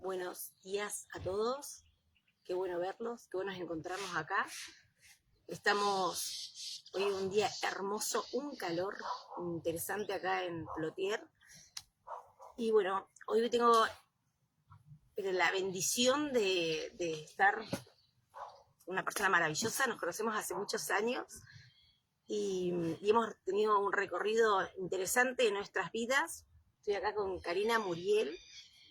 Buenos días a todos. Qué bueno verlos, qué bueno encontrarnos acá. Estamos hoy un día hermoso, un calor interesante acá en Plotier. Y bueno, hoy tengo la bendición de estar una persona maravillosa. Nos conocemos hace muchos años y hemos tenido un recorrido interesante en nuestras vidas. Estoy acá con Karina Muriel.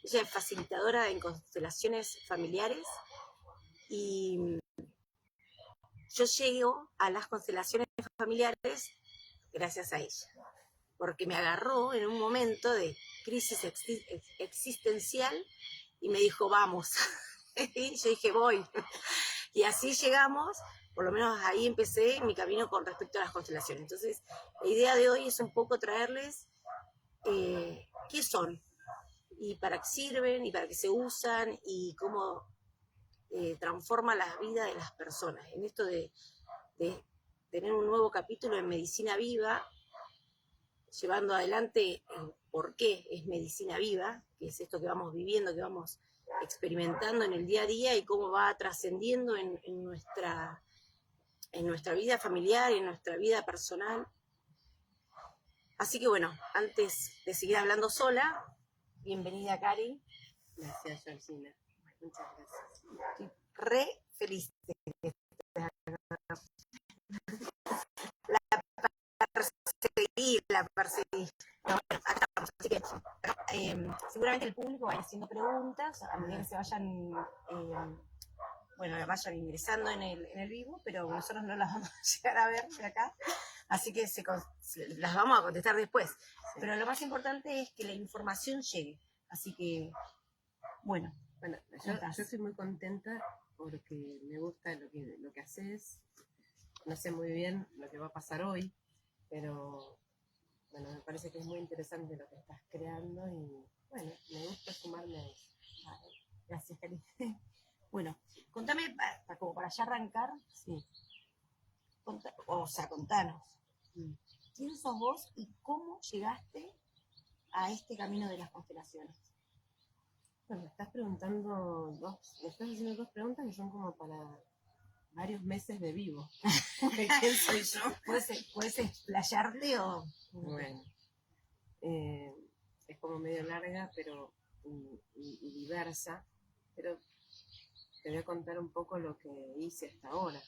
Ella es facilitadora en constelaciones familiares y yo llego a las constelaciones familiares gracias a ella, porque me agarró en un momento de crisis existencial y me dijo, vamos. Y yo dije, voy. Y así llegamos, por lo menos ahí empecé mi camino con respecto a las constelaciones. Entonces, la idea de hoy es un poco traerles qué son, y para qué sirven, y para qué se usan, y cómo transforma la vida de las personas. En esto de tener un nuevo capítulo en Medicina Viva, llevando adelante el por qué es Medicina Viva, que es esto que vamos viviendo, que vamos experimentando en el día a día y cómo va trascendiendo en nuestra vida familiar, en nuestra vida personal. Así que bueno, antes de seguir hablando sola, bienvenida Cari. Gracias, Georgina. Muchas gracias. Estoy re feliz de que estés acá. La perseguí. No, bueno, acá estamos. Así que seguramente el público vaya haciendo preguntas a medida que se vayan, vayan ingresando en el vivo, pero nosotros no las vamos a llegar a ver de acá, así que las vamos a contestar después. Sí. Pero lo más importante es que la información llegue. Así que, bueno. Bueno, yo estoy muy contenta porque me gusta lo que haces. No sé muy bien lo que va a pasar hoy, pero bueno, me parece que es muy interesante lo que estás creando y bueno, me gusta sumarme a eso. Gracias, Cari. Bueno, contame, como para ya arrancar. Sí. Contanos. ¿Quién sos vos y cómo llegaste a este camino de las constelaciones? Bueno, me estás haciendo dos preguntas que son como para varios meses de vivo. ¿Quién soy yo? ¿Puedes explayarte o...? Bueno, es como medio larga, pero y diversa, pero te voy a contar un poco lo que hice hasta ahora.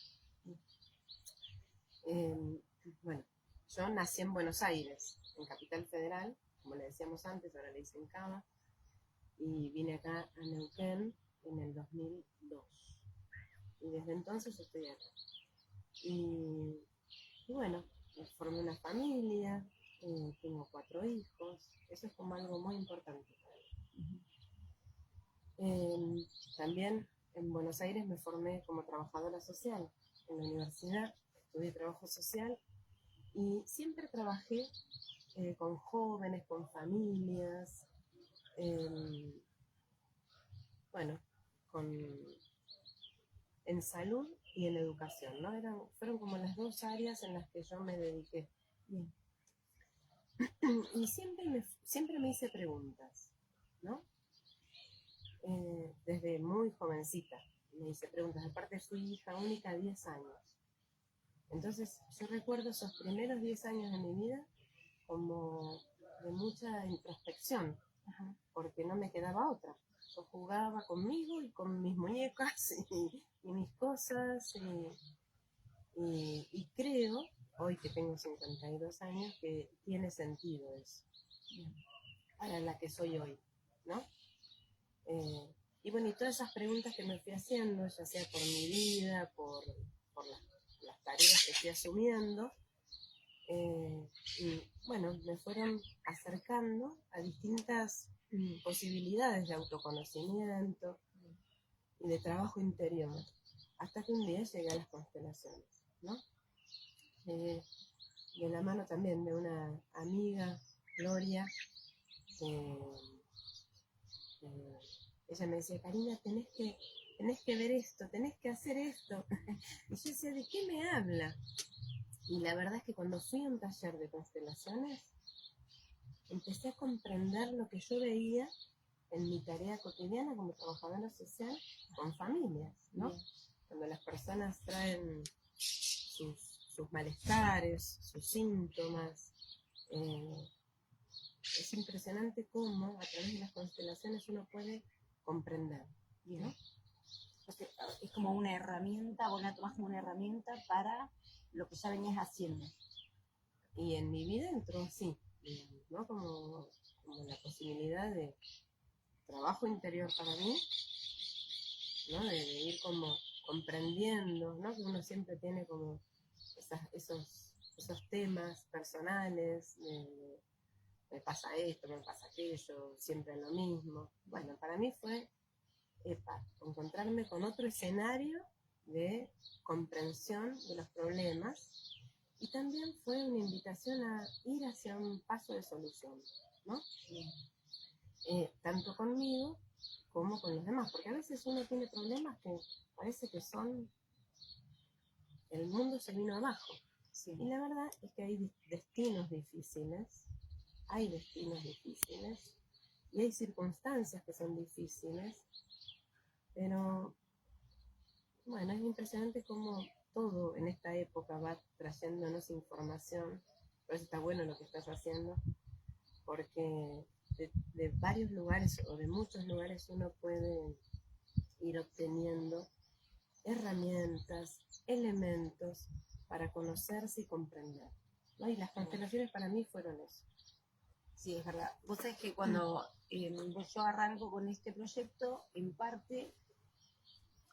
Bueno, yo nací en Buenos Aires, en Capital Federal, como le decíamos antes, ahora le dicen Cava, y vine acá a Neuquén en el 2002. Y desde entonces estoy acá. Y bueno, formé una familia, tengo 4 hijos, eso es como algo muy importante. También en Buenos Aires me formé como trabajadora social en la universidad, estudié trabajo social y siempre trabajé con jóvenes, con familias, en salud y en educación, ¿no? Fueron como las dos áreas en las que yo me dediqué. Bien. Y siempre me hice preguntas, ¿no? Desde muy jovencita me hice preguntas. Aparte fui hija única a 10 años. Entonces yo recuerdo esos primeros 10 años de mi vida como de mucha introspección, porque no me quedaba otra. Yo jugaba conmigo y con mis muñecas y mis cosas y creo, hoy que tengo 52 años, que tiene sentido eso para la que soy hoy, ¿no? Y bueno, y todas esas preguntas que me fui haciendo, ya sea por mi vida, por las tareas que fui asumiendo, y bueno, me fueron acercando a distintas posibilidades de autoconocimiento y de trabajo interior, hasta que un día llegué a las constelaciones, ¿no? De la mano también de una amiga, Gloria, ella me decía, Karina, tenés que ver esto, tenés que hacer esto. Y yo decía, ¿de qué me habla? Y la verdad es que cuando fui a un taller de constelaciones, empecé a comprender lo que yo veía en mi tarea cotidiana como trabajadora social con familias, ¿no? Bien. Cuando las personas traen sus malestares, sus síntomas, es impresionante cómo a través de las constelaciones uno puede comprender, ¿no? Porque es como una herramienta, vos la tomás como una herramienta para lo que ya venías haciendo. Y en mi vida entró así, digamos, ¿no? Como la posibilidad de trabajo interior para mí, ¿no? De ir como comprendiendo, ¿no? Que uno siempre tiene como esos temas personales, me pasa esto, me pasa aquello, siempre lo mismo. Bueno, para mí fue encontrarme con otro escenario de comprensión de los problemas, y también fue una invitación a ir hacia un paso de solución, ¿no? Tanto conmigo como con los demás, porque a veces uno tiene problemas que parece que son, el mundo se vino abajo, Sí. y la verdad es que hay destinos difíciles, y hay circunstancias que son difíciles, pero bueno, es impresionante cómo todo en esta época va trayéndonos información. Por eso está bueno lo que estás haciendo, porque de varios lugares o de muchos lugares uno puede ir obteniendo herramientas, elementos para conocerse y comprender, ¿no? Y las constelaciones para mí fueron eso. Sí, es verdad. Vos sabés que cuando yo arranco con este proyecto, en parte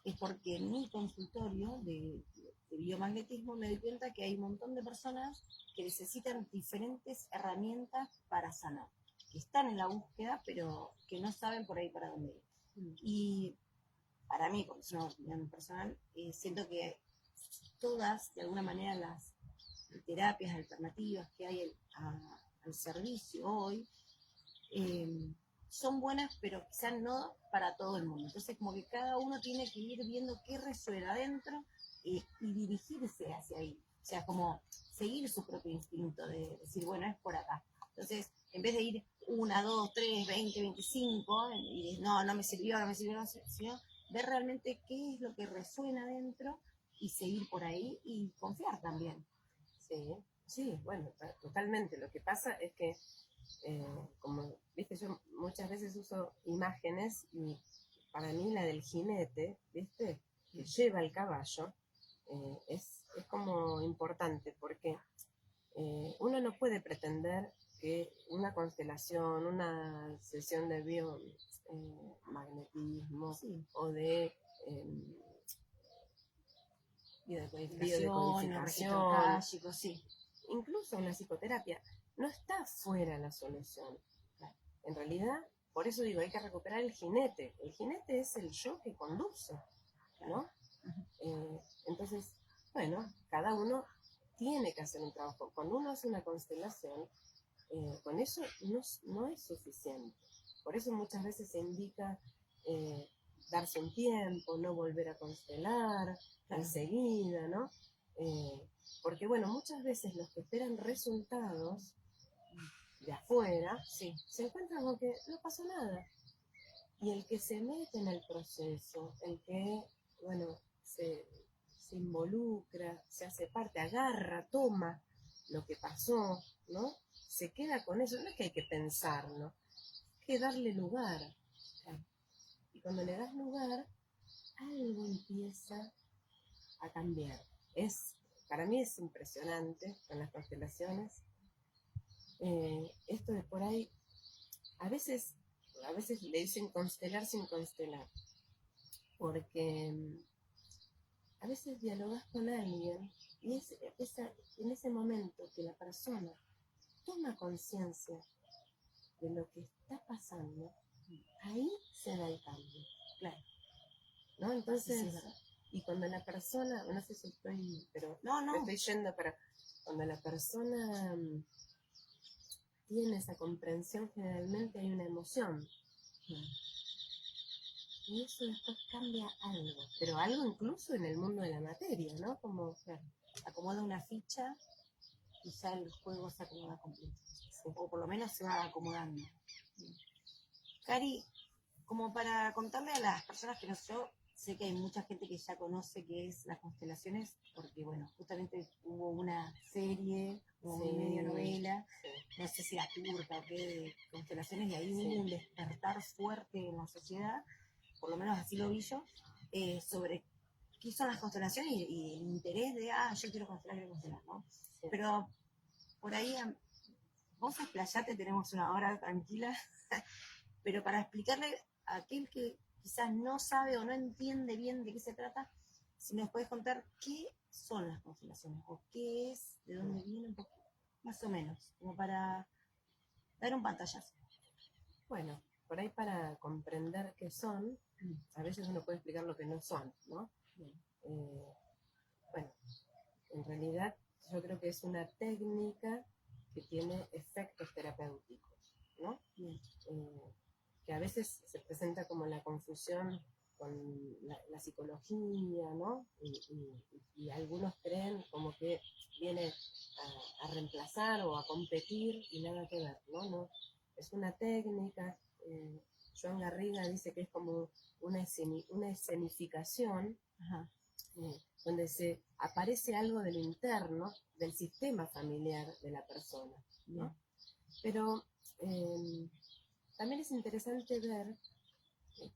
es porque en mi consultorio de biomagnetismo me doy cuenta que hay un montón de personas que necesitan diferentes herramientas para sanar, que están en la búsqueda, pero que no saben por ahí para dónde ir. Y para mí, porque es una opinión personal, siento que todas, de alguna manera, las terapias alternativas que hay al servicio hoy, son buenas, pero quizás no para todo el mundo. Entonces, como que cada uno tiene que ir viendo qué resuena adentro y dirigirse hacia ahí. O sea, como seguir su propio instinto de decir, bueno, es por acá. Entonces, en vez de ir 1, 2, 3, 20, 25, y no me sirvió, sino ver realmente qué es lo que resuena adentro y seguir por ahí y confiar también. Sí, bueno, totalmente. Lo que pasa es que, como viste, yo muchas veces uso imágenes, y para mí la del jinete, viste, que lleva el caballo, es como importante, porque uno no puede pretender que una constelación, una sesión de biomagnetismo, Sí. o de biodecodificación, sí. incluso una psicoterapia, no está fuera la solución. En realidad, por eso digo, hay que recuperar el jinete. El jinete es el yo que conduce, ¿no? Entonces, bueno, cada uno tiene que hacer un trabajo. Cuando uno hace una constelación, con eso no es suficiente. Por eso muchas veces se indica darse un tiempo, no volver a constelar enseguida, ¿no? Porque bueno, muchas veces los que esperan resultados de afuera, Sí. se encuentran con que no pasó nada. Y el que se mete en el proceso, el que, bueno, se involucra, se hace parte, agarra, toma lo que pasó, ¿no? Se queda con eso. No es que hay que pensarlo, hay que darle lugar. Y cuando le das lugar, algo empieza a cambiar. Para mí es impresionante con las constelaciones. Esto de por ahí, a veces le dicen constelar sin constelar, porque a veces dialogas con alguien y en ese momento que la persona toma conciencia de lo que está pasando, ahí se da el cambio. Claro. ¿No? Entonces, Sí. y cuando la persona, no sé si estoy, pero No. me estoy yendo, pero cuando la persona tiene esa comprensión, generalmente hay una emoción. Y eso después cambia algo, pero algo incluso en el mundo de la materia, ¿no? Como acomoda una ficha y ya el juego se acomoda completo. Sí. O por lo menos se va acomodando. Cari, como para contarle a las personas que no sé, yo sé que hay mucha gente que ya conoce qué es las constelaciones, porque bueno, justamente hubo una serie o Sí, medio novela, sí, no sé si era turca o qué, de constelaciones, y ahí sí. hubo un despertar fuerte en la sociedad, por lo menos así lo vi yo, sobre qué son las constelaciones y el interés de, yo quiero constelar, ¿no? Sí. Pero por ahí, vos explayate, tenemos una hora tranquila, pero para explicarle a aquel que quizás no sabe o no entiende bien de qué se trata, si nos puedes contar qué son las constelaciones o qué es, de dónde vienen, un poco, más o menos, como para dar un pantallazo. Bueno, por ahí para comprender qué son, a veces uno puede explicar lo que no son, ¿no? Bien. Bueno, en realidad yo creo que es una técnica que tiene efectos terapéuticos, ¿no? Bien. Que a veces se presenta como la confusión con la psicología, ¿no? Y algunos creen como que viene a reemplazar o a competir y nada que ver, ¿no? No, es una técnica. Joan Garriga dice que es como una escenificación. Ajá. Donde se aparece algo de lo interno, del sistema familiar de la persona, ¿no? Pero también es interesante ver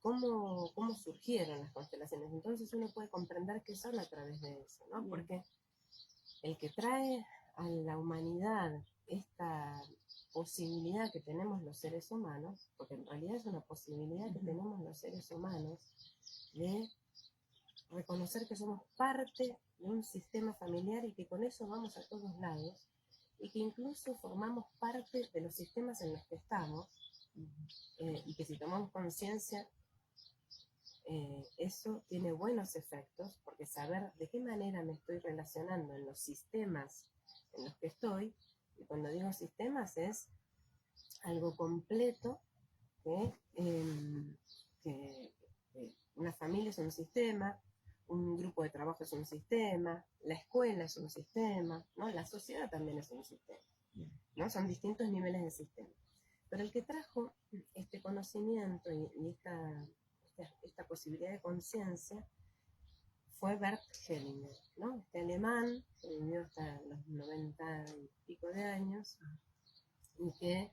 cómo surgieron las constelaciones. Entonces uno puede comprender qué son a través de eso, ¿no? Bien. Porque el que trae a la humanidad esta posibilidad que tenemos los seres humanos, porque en realidad es una posibilidad que tenemos los seres humanos de reconocer que somos parte de un sistema familiar y que con eso vamos a todos lados y que incluso formamos parte de los sistemas en los que estamos, y que si tomamos conciencia, eso tiene buenos efectos, porque saber de qué manera me estoy relacionando en los sistemas en los que estoy, y cuando digo sistemas es algo completo, que una familia es un sistema, un grupo de trabajo es un sistema, la escuela es un sistema, ¿no? La sociedad también es un sistema, ¿no? Son distintos niveles de sistema. Pero el que trajo este conocimiento y esta posibilidad de conciencia fue Bert Hellinger, ¿no? Este alemán que vivió hasta los 90 y pico de años y que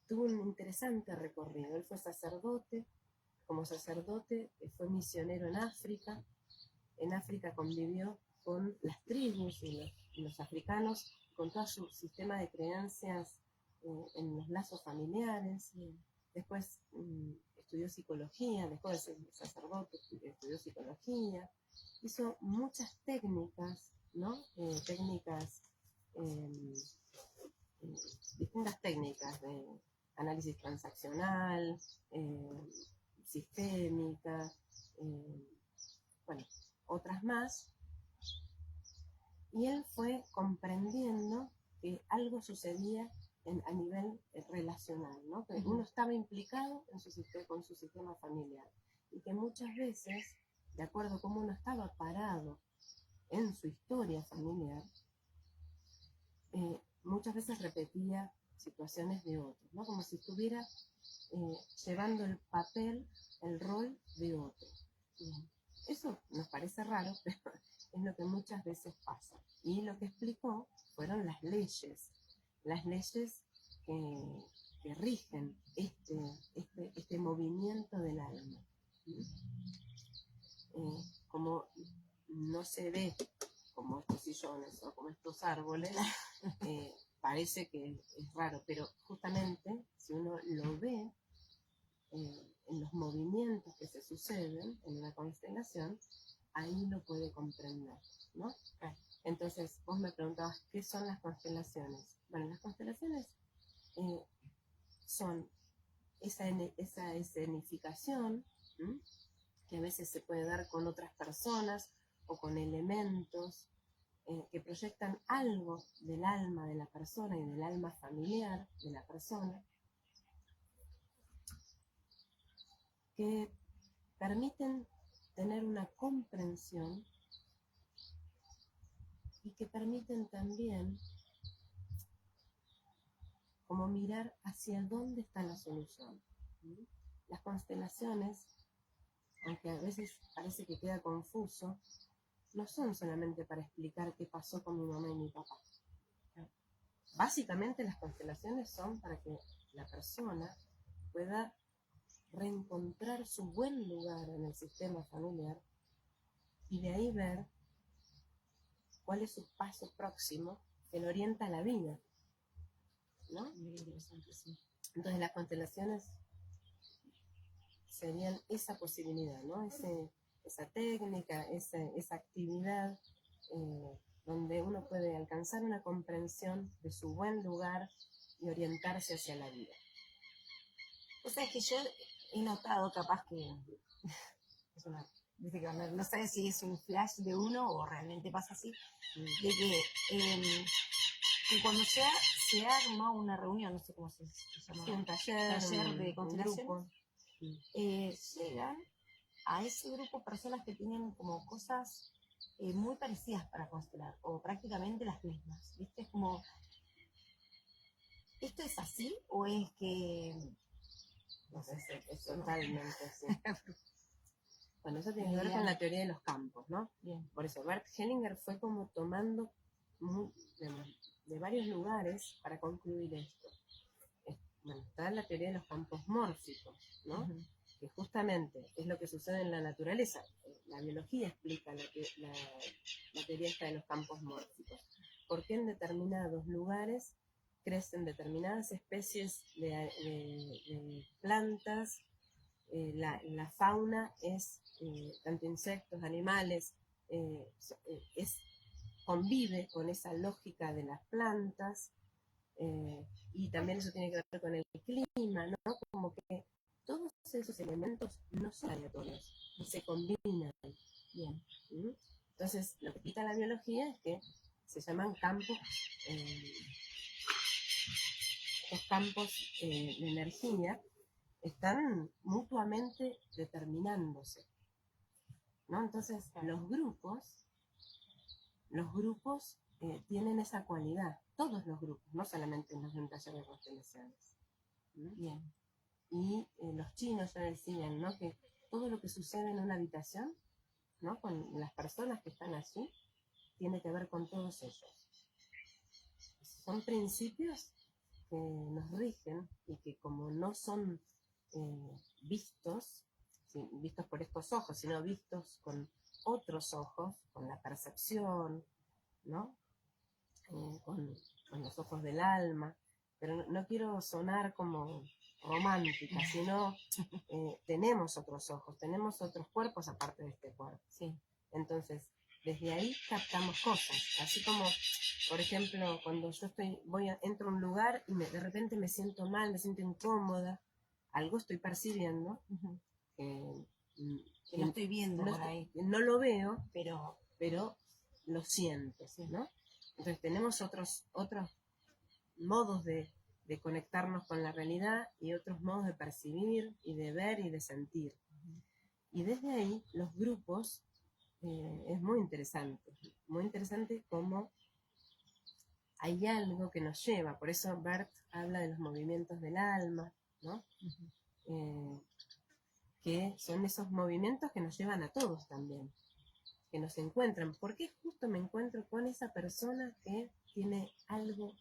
tuvo un interesante recorrido. Él fue sacerdote, como sacerdote fue misionero en África. En África convivió con las tribus y los africanos, con todo su sistema de creencias en los lazos familiares. Después estudió psicología, después de ser sacerdote estudió psicología. Hizo muchas técnicas, ¿no? Distintas técnicas de análisis transaccional, sistémica, bueno, otras más, y él fue comprendiendo que algo sucedía a nivel relacional, ¿no? Que uno estaba implicado con su sistema familiar y que muchas veces, de acuerdo a cómo uno estaba parado en su historia familiar, muchas veces repetía situaciones de otros, ¿no? Como si estuviera llevando el papel, el rol de otro. Eso nos parece raro, pero es lo que muchas veces pasa. Y lo que explicó fueron las leyes que rigen este movimiento del alma. Como no se ve como estos sillones o como estos árboles, parece que es raro, pero justamente si uno lo ve en los movimientos que se suceden en una constelación, ahí lo puede comprender, ¿no? Entonces, vos me preguntabas, ¿qué son las constelaciones? Bueno, las constelaciones son esa escenificación, ¿m? Que a veces se puede dar con otras personas o con elementos que proyectan algo del alma de la persona y del alma familiar de la persona, que permiten tener una comprensión y que permiten también como mirar hacia dónde está la solución. ¿Mm? Las constelaciones, aunque a veces parece que queda confuso, no son solamente para explicar qué pasó con mi mamá y mi papá. Básicamente las constelaciones son para que la persona pueda reencontrar su buen lugar en el sistema familiar y de ahí ver cuál es su paso próximo que lo orienta a la vida, ¿no? Muy interesante, sí. Entonces las constelaciones serían esa posibilidad, ¿no? Esa técnica, esa actividad donde uno puede alcanzar una comprensión de su buen lugar y orientarse hacia la vida. O sea, es que yo he notado, capaz que es una, dice que no sé si es un flash de uno o realmente pasa así, de que cuando se arma una reunión, no sé cómo se llama, Sí, un taller de un constelación, grupo. llegan a ese grupo personas que tienen como cosas muy parecidas para constelar, o prácticamente las mismas, ¿viste? Es como, ¿esto es así o es que, no sé, Es totalmente así. Bueno, eso tiene Ni que ver idea. con la teoría de los campos, ¿no? bien, Por eso Bert Hellinger fue como tomando de varios lugares para concluir esto. Bueno, está la teoría de los campos mórficos, ¿no? Ujú. Que justamente es lo que sucede en la naturaleza. La biología explica la teoría esta de los campos mórficos. ¿Por qué en determinados lugares crecen determinadas especies de plantas? La fauna es, tanto insectos, animales, convive con esa lógica de las plantas, y también eso tiene que ver con el clima, ¿no? Como que todos esos elementos no son aleatorios, se combinan. Bien. ¿Mm? Entonces, lo que explica la biología es que se llaman campos, estos campos de energía están mutuamente determinándose, ¿no? Entonces, los grupos tienen esa cualidad, todos los grupos, no solamente los de un taller de constelaciones. ¿Mm? Bien. Y los chinos ya decían, ¿no? Que todo lo que sucede en una habitación, ¿no? Con las personas que están allí, tiene que ver con todos ellos. Son principios que nos rigen y que como no son vistos, ¿sí? Vistos por estos ojos, sino vistos con otros ojos, con la percepción, ¿no? Con los ojos del alma, pero no quiero sonar como romántica, sino tenemos otros ojos, tenemos otros cuerpos aparte de este cuerpo. Sí. Entonces, desde ahí captamos cosas, así como, por ejemplo, cuando yo entro a un lugar y de repente me siento mal, me siento incómoda, algo estoy percibiendo, Ujú. que Que no estoy viendo por ahí, no lo veo, pero pero lo siento, sí. ¿no? Entonces tenemos otros modos de conectarnos con la realidad y otros modos de percibir y de ver y de sentir. Y desde ahí los grupos es muy interesante cómo hay algo que nos lleva, por eso Bert habla de los movimientos del alma, ¿no? Que son esos movimientos que nos llevan a todos también, que nos encuentran. ¿Por qué justo me encuentro con esa persona que tiene algo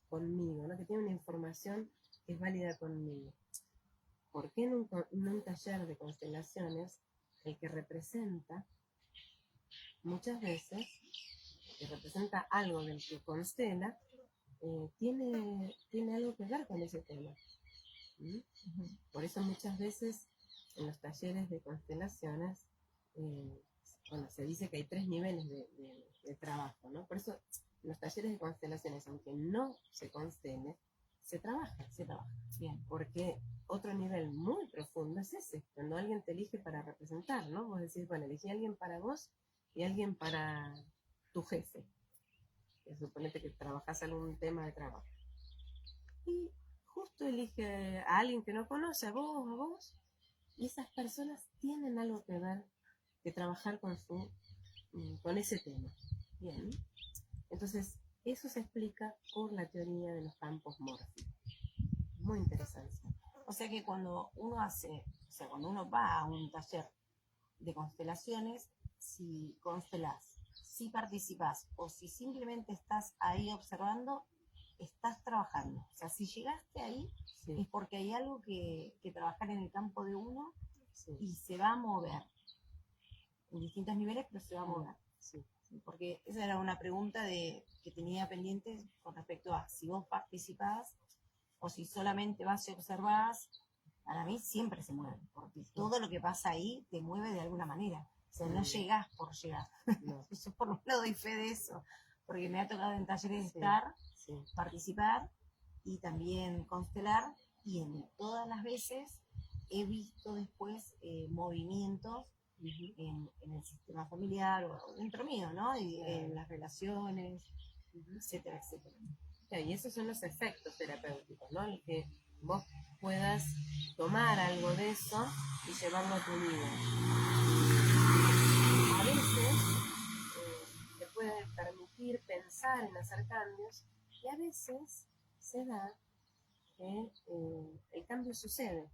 conmigo, ¿no? Que tiene una información que es válida conmigo? ¿Por qué en un taller de constelaciones el que representa muchas veces, que representa algo del que constela, tiene algo que ver con ese tema? ¿Mm? Ujú. Por eso muchas veces en los talleres de constelaciones, bueno, se dice que hay 3 niveles de trabajo, ¿no? Por eso en los talleres de constelaciones, aunque no se constele, se trabaja. Bien. Porque otro nivel muy profundo es ese, cuando alguien te elige para representar, ¿no? Vos decís, bueno, elegí a alguien para vos y alguien para tu jefe. Suponete que trabajás algún tema de trabajo. Y justo elige a alguien que no conoce, a vos, y esas personas tienen algo que ver, que trabajar con ese tema. Bien. Entonces, eso se explica por la teoría de los campos mórficos. Muy interesante. O sea que cuando uno va a un taller de constelaciones, si constelás, si participás o si simplemente estás ahí observando, estás trabajando. O sea, si llegaste ahí es porque hay algo que trabajar en el campo de uno y se va a mover en distintos niveles, pero se va a mover. Porque esa era una pregunta que tenía pendiente con respecto a si vos participás o si solamente vas y observás. Para mí siempre se mueve, porque todo lo que pasa ahí te mueve de alguna manera. O sea, no llegás por llegar. No. Yo por lo menos doy fe de eso, porque me ha tocado en talleres estar, participar y también constelar, y en todas las veces he visto después movimientos en el sistema familiar o dentro mío, ¿no? Y en las relaciones, etcétera, etcétera. Y esos son los efectos terapéuticos, ¿no? El que vos puedas tomar algo de eso y llevarlo a tu vida. A veces te puede permitir pensar en hacer cambios y a veces se da que el cambio sucede,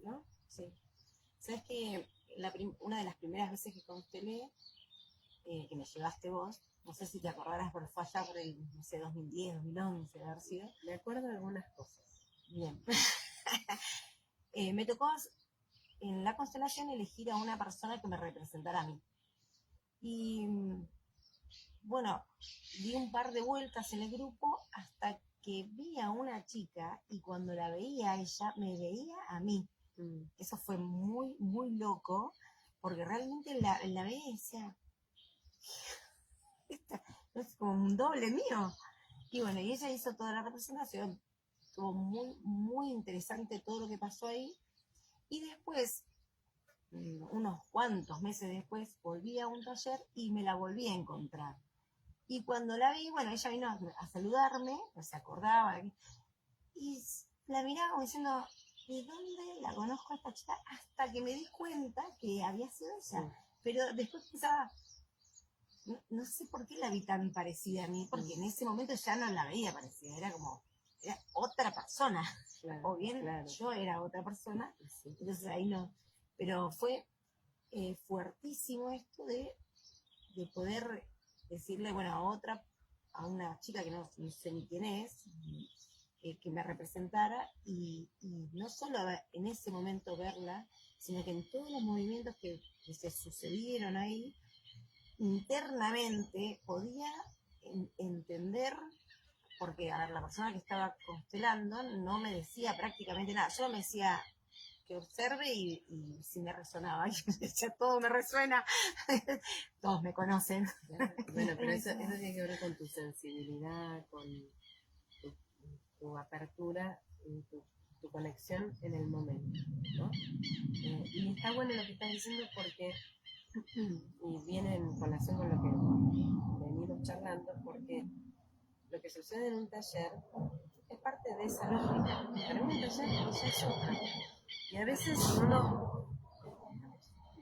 ¿no? Sí. ¿Sabes que una de las primeras veces que constelé, que me llevaste vos, no sé si te acordarás, pero fue allá por el, no sé, 2010, 2011, haber sido? Me acuerdo de algunas cosas. Bien. Me tocó en la constelación elegir a una persona que me representara a mí. Y bueno, di un par de vueltas en el grupo hasta que vi a una chica y cuando la veía a ella, me veía a mí. Eso fue muy, muy loco, porque realmente la veía y decía, esta es como un doble mío. Y bueno, y ella hizo toda la representación. Estuvo muy, muy interesante todo lo que pasó ahí. Y después, unos cuantos meses después, volví a un taller y me la volví a encontrar. Y cuando la vi, bueno, ella vino a saludarme, no se acordaba, y la miraba como diciendo, ¿de dónde la conozco a esta chica? Hasta que me di cuenta que había sido ella. Pero después pensaba, no sé por qué la vi tan parecida a mí, porque en ese momento ya no la veía parecida, era otra persona. Claro, o bien yo era otra persona, entonces ahí no. Pero fue fuertísimo esto de poder decirle, bueno, a una chica que no sé ni quién es, que me representara y no solo en ese momento verla, sino que en todos los movimientos que se sucedieron ahí, internamente podía entender, porque a ver, la persona que estaba constelando no me decía prácticamente nada, solo me decía que observe y si me resonaba, ya todo me resuena, todos me conocen. Claro. Bueno, pero eso tiene que ver con tu sensibilidad, con tu apertura, tu conexión en el momento, ¿no? Y está bueno lo que estás diciendo porque, y viene en relación con lo que venimos charlando, porque lo que sucede en un taller es parte de esa lógica, pero en un taller ya es otra. Y a veces uno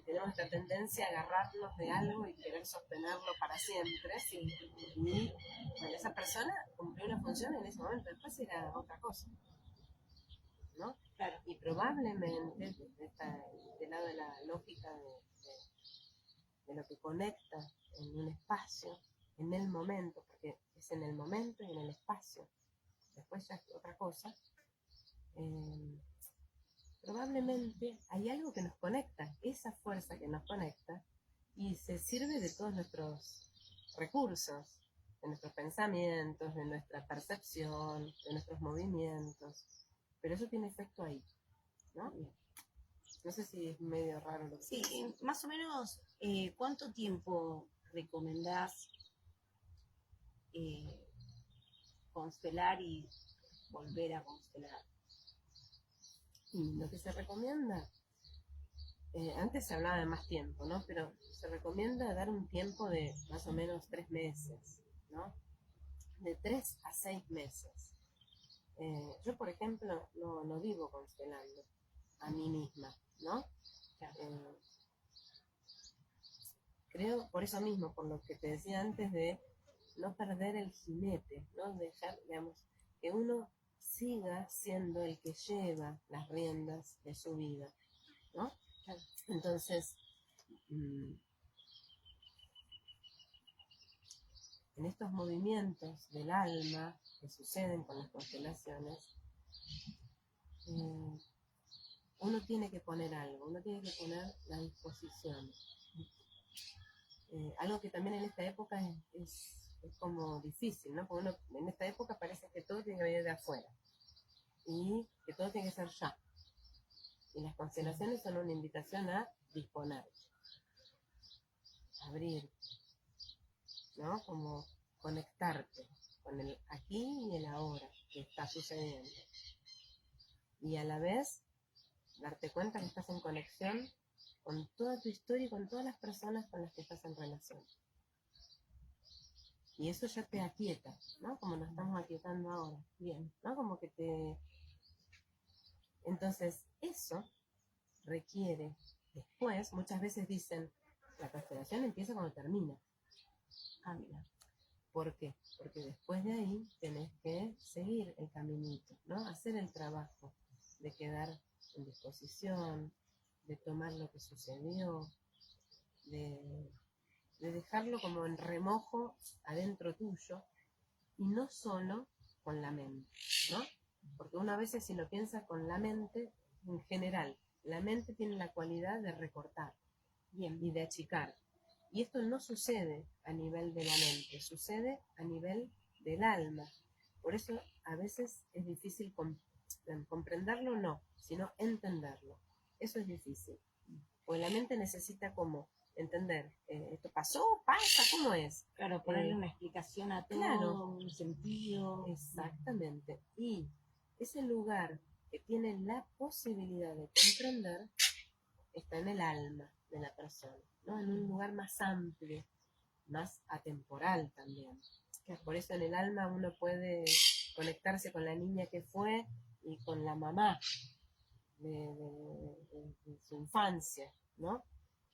tenemos esta tendencia a agarrarnos de algo y querer sostenerlo para siempre, y bueno, esa persona cumplió una función en ese momento, después era otra cosa, ¿no? Claro. Y probablemente del lado de la lógica de lo que conecta en un espacio, en el momento, porque es en el momento y en el espacio, después ya es otra cosa, probablemente hay algo que nos conecta, esa fuerza que nos conecta, y se sirve de todos nuestros recursos, de nuestros pensamientos, de nuestra percepción, de nuestros movimientos, pero eso tiene efecto ahí, ¿no? No sé si es medio raro lo que sí, más o menos, ¿cuánto tiempo recomendás constelar y volver a constelar? Y lo que se recomienda, antes se hablaba de más tiempo, ¿no? Pero se recomienda dar un tiempo de más o menos 3 meses, ¿no? De 3 a 6 meses. Yo, por ejemplo, no vivo constelando a mí misma, ¿no? Creo, por eso mismo, por lo que te decía antes, de no perder el jinete, ¿no? Dejar, digamos, que uno siga siendo el que lleva las riendas de su vida, ¿no? Entonces, en estos movimientos del alma que suceden con las constelaciones, uno tiene que poner algo, uno tiene que poner la disposición. Algo que también en esta época es como difícil, ¿no? Porque uno en esta época parece que todo tiene que venir de afuera y que todo tiene que ser ya. Y las constelaciones son una invitación a disponer, abrir, ¿no? Como conectarte con el aquí y el ahora que está sucediendo. Y a la vez darte cuenta que estás en conexión con toda tu historia y con todas las personas con las que estás en relación. Y eso ya te aquieta, ¿no? Como nos estamos aquietando ahora. Bien, ¿no? Como que te... Entonces, eso requiere después, muchas veces dicen, la constelación empieza cuando termina. Ah, mira. ¿Por qué? Porque después de ahí tenés que seguir el caminito, ¿no? Hacer el trabajo de quedar en disposición, de tomar lo que sucedió, de dejarlo como en remojo adentro tuyo, y no solo con la mente, ¿no? Porque uno a veces si lo piensa con la mente, en general, la mente tiene la cualidad de recortar y de achicar. Y esto no sucede a nivel de la mente, sucede a nivel del alma. Por eso a veces es difícil comprenderlo, no, sino entenderlo. Eso es difícil. Porque la mente necesita como entender, esto pasó, pasa, ¿cómo es? Claro, ponerle una explicación a todo, claro, un sentido. Exactamente. Y ese lugar que tiene la posibilidad de comprender está en el alma de la persona, ¿no? En un lugar más amplio, más atemporal también. Por eso en el alma uno puede conectarse con la niña que fue y con la mamá de su infancia, ¿no?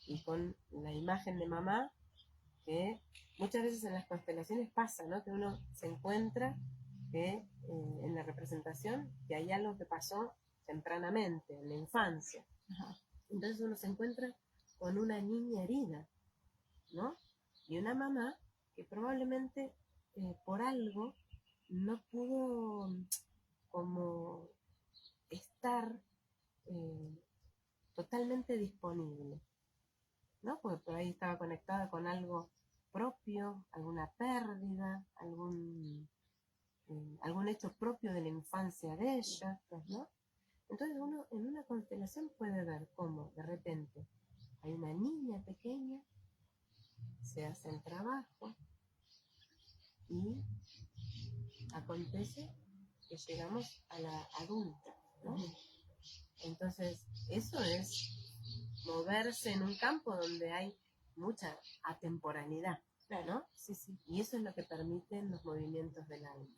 Y con la imagen de mamá que muchas veces en las constelaciones pasa, ¿no? Que uno se encuentra que en la representación que hay algo que pasó tempranamente, en la infancia. Ajá. Entonces uno se encuentra con una niña herida, ¿no? Y una mamá que probablemente por algo no pudo como estar totalmente disponible, ¿no? Porque por ahí estaba conectada con algo propio, alguna pérdida, algún hecho propio de la infancia de ella, ¿no? Entonces uno en una constelación puede ver cómo de repente hay una niña pequeña, se hace el trabajo y acontece que llegamos a la adulta, ¿no? Entonces eso es moverse en un campo donde hay mucha atemporalidad, ¿no? Sí, sí. Y eso es lo que permiten los movimientos del alma.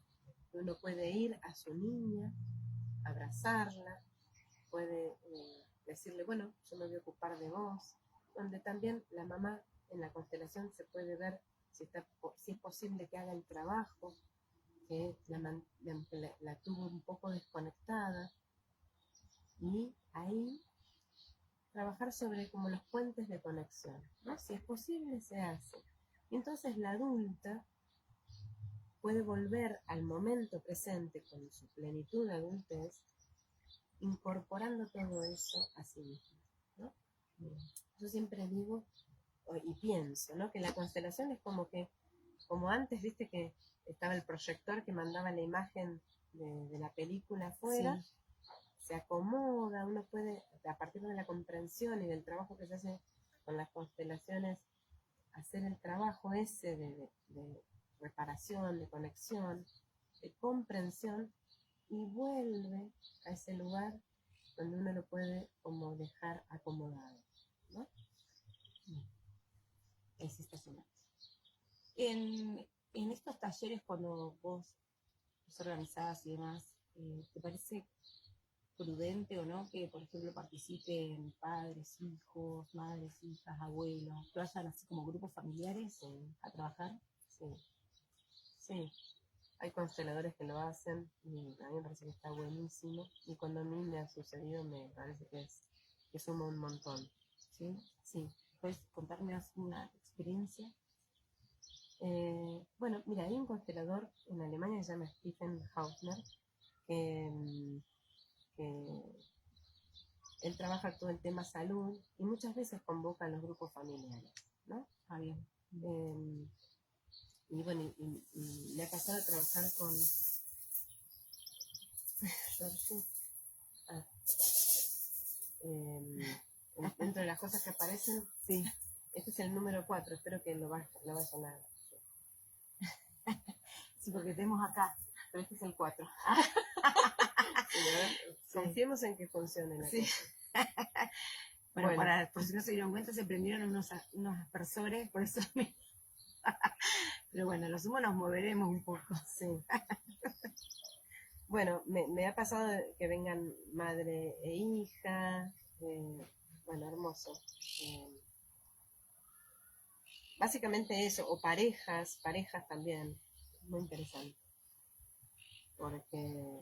Uno puede ir a su niña, abrazarla, puede decirle, bueno, yo me voy a ocupar de vos, donde también la mamá en la constelación se puede ver si es posible que haga el trabajo, que la tuvo un poco desconectada, y ahí trabajar sobre como los puentes de conexión, ¿no? Si es posible, se hace. Y entonces la adulta puede volver al momento presente con su plenitud de adultez, incorporando todo eso a sí misma, ¿no? Yo siempre digo y pienso, ¿no? Que la constelación es como antes, viste que estaba el proyector que mandaba la imagen de la película afuera, sí. Se acomoda, uno puede, a partir de la comprensión y del trabajo que se hace con las constelaciones, hacer el trabajo ese de reparación, de conexión, de comprensión, y vuelve a ese lugar donde uno lo puede como dejar acomodado, ¿no? Es estacional. En estos talleres, cuando vos los organizás y demás, ¿te parece prudente o no que, por ejemplo, participen padres, hijos, madres, hijas, abuelos, que vayan así como grupos familiares a trabajar? Sí, sí. Hay consteladores que lo hacen y a mí me parece que está buenísimo. Y cuando a mí me ha sucedido me parece que suma un montón. ¿Sí? Sí. ¿Puedes contarme una experiencia? Bueno, mira, hay un constelador en Alemania que se llama Stephen Hausner, que él trabaja todo el tema salud y muchas veces convoca a los grupos familiares, ¿no? Ah, bien. Y bueno, y le ha pasado a trabajar con Georgie. Dentro de las cosas que aparecen, Sí. este es el número 4, espero que lo vaya a sonar. Sí, porque tenemos acá. Pero este es el 4. Sí, confiemos en que funcione la Sí. cosa. Bueno, por si no se dieron cuenta, se prendieron unos aspersores, por eso Pero bueno, los humanos nos moveremos un poco. Sí. Bueno, me ha pasado que vengan madre e hija, bueno, hermoso. Básicamente eso, o parejas también, muy interesante. Porque